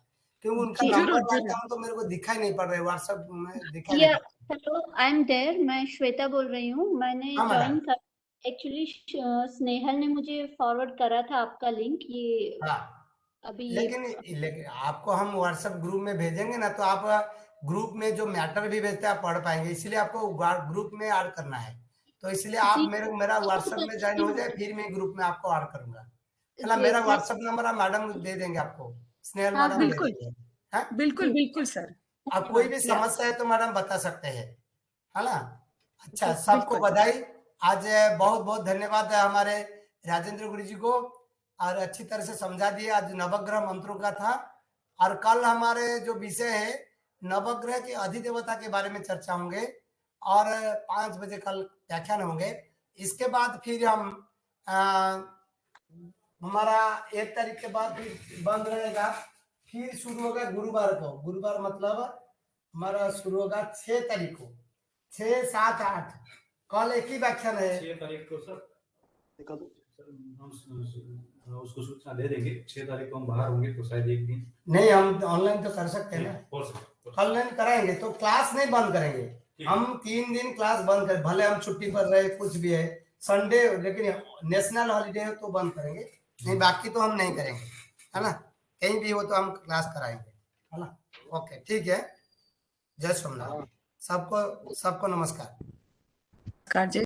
क्योंकि उनका जी, नंबर ज़रूर, लाइक ज़रूर। हम तो मेरे को दिखाई नहीं पड़ रहा है, व्हाट्सएप में दिखाई नहीं या पड़ रहा। Hello, I am there. मैं श्वेता बोल रही हूँ। मैंने हाँ मैडम। ज्वाइन कर एक्चुअली स्नेहल ने मुझे फॉरवर्ड करा था आपका लिंक। ये हाँ, अभी ये लेकिन आपको हम व्हाट्सएप ग्रुप में भेजेंगे ना तो आप ग्रुप में जो मैटर भी भेजते हैं आप पढ़ पाएंगे, इसलिए आपको ग्रुप में ऐड करना है। तो इसलिए आप जी मेरा व्हाट्सएप में ज्वाइन करती हो हूँ। जाए, फिर मैं ग्रुप में आपको ऐड करूंगा। चला, जी मेरा मैं व्हाट्सएप नंबर आप मैडम दे देंगे, आपको स्नेहल हाँ मैडम हाँ दे बिल्कुल, देंगे। हाँ, बिल्कुल, जी बिल्कुल सर। आप कोई धन्यवाद। भी या समस्या है तो मैडम बता सकते हैं, है ना। अच्छा, जी, सबको बिल्कुल। बधाई। आज बहुत बहुत धन्यवाद है हमारे राजेंद्र गुरु जी को, और अच्छी तरह से समझा दिए। आज नवग्रह मंत्रों का था, और कल हमारे जो विषय है नवग्रह के अधिदेवता के बारे में चर्चा होंगे, और 5 बजे कल व्याख्यान होंगे। इसके बाद फिर हम हमारा 1 तारीख के बाद फिर बंद रहेगा, फिर शुरू होगा गुरुवार को। गुरुवार मतलब हमारा शुरू होगा 6 तारीख को, 6, 7, 8। कल एक ही व्याख्यान है। 6 तारीख को सर दिखा दो। हम उसको सूचना दे देंगे। 6 तारीख को हम बाहर होंगे तो शायद एक दिन नहीं, हम ऑनलाइन तो कर सकते हैं ना, हो सकता है। ऑनलाइन कराएंगे तो क्लास नहीं बंद करेंगे। हम 3 दिन क्लास बंद करें, भले हम छुट्टी पर रहे, कुछ भी है, संडे, लेकिन नेशनल हॉलीडे है तो बंद करेंगे, नहीं बाकी तो हम नहीं करेंगे, है ना। कहीं भी हो तो हम क्लास कराएंगे, है ना। ओके, ठीक है। जय सोमनाथ। सबको सबको नमस्कार। कार्य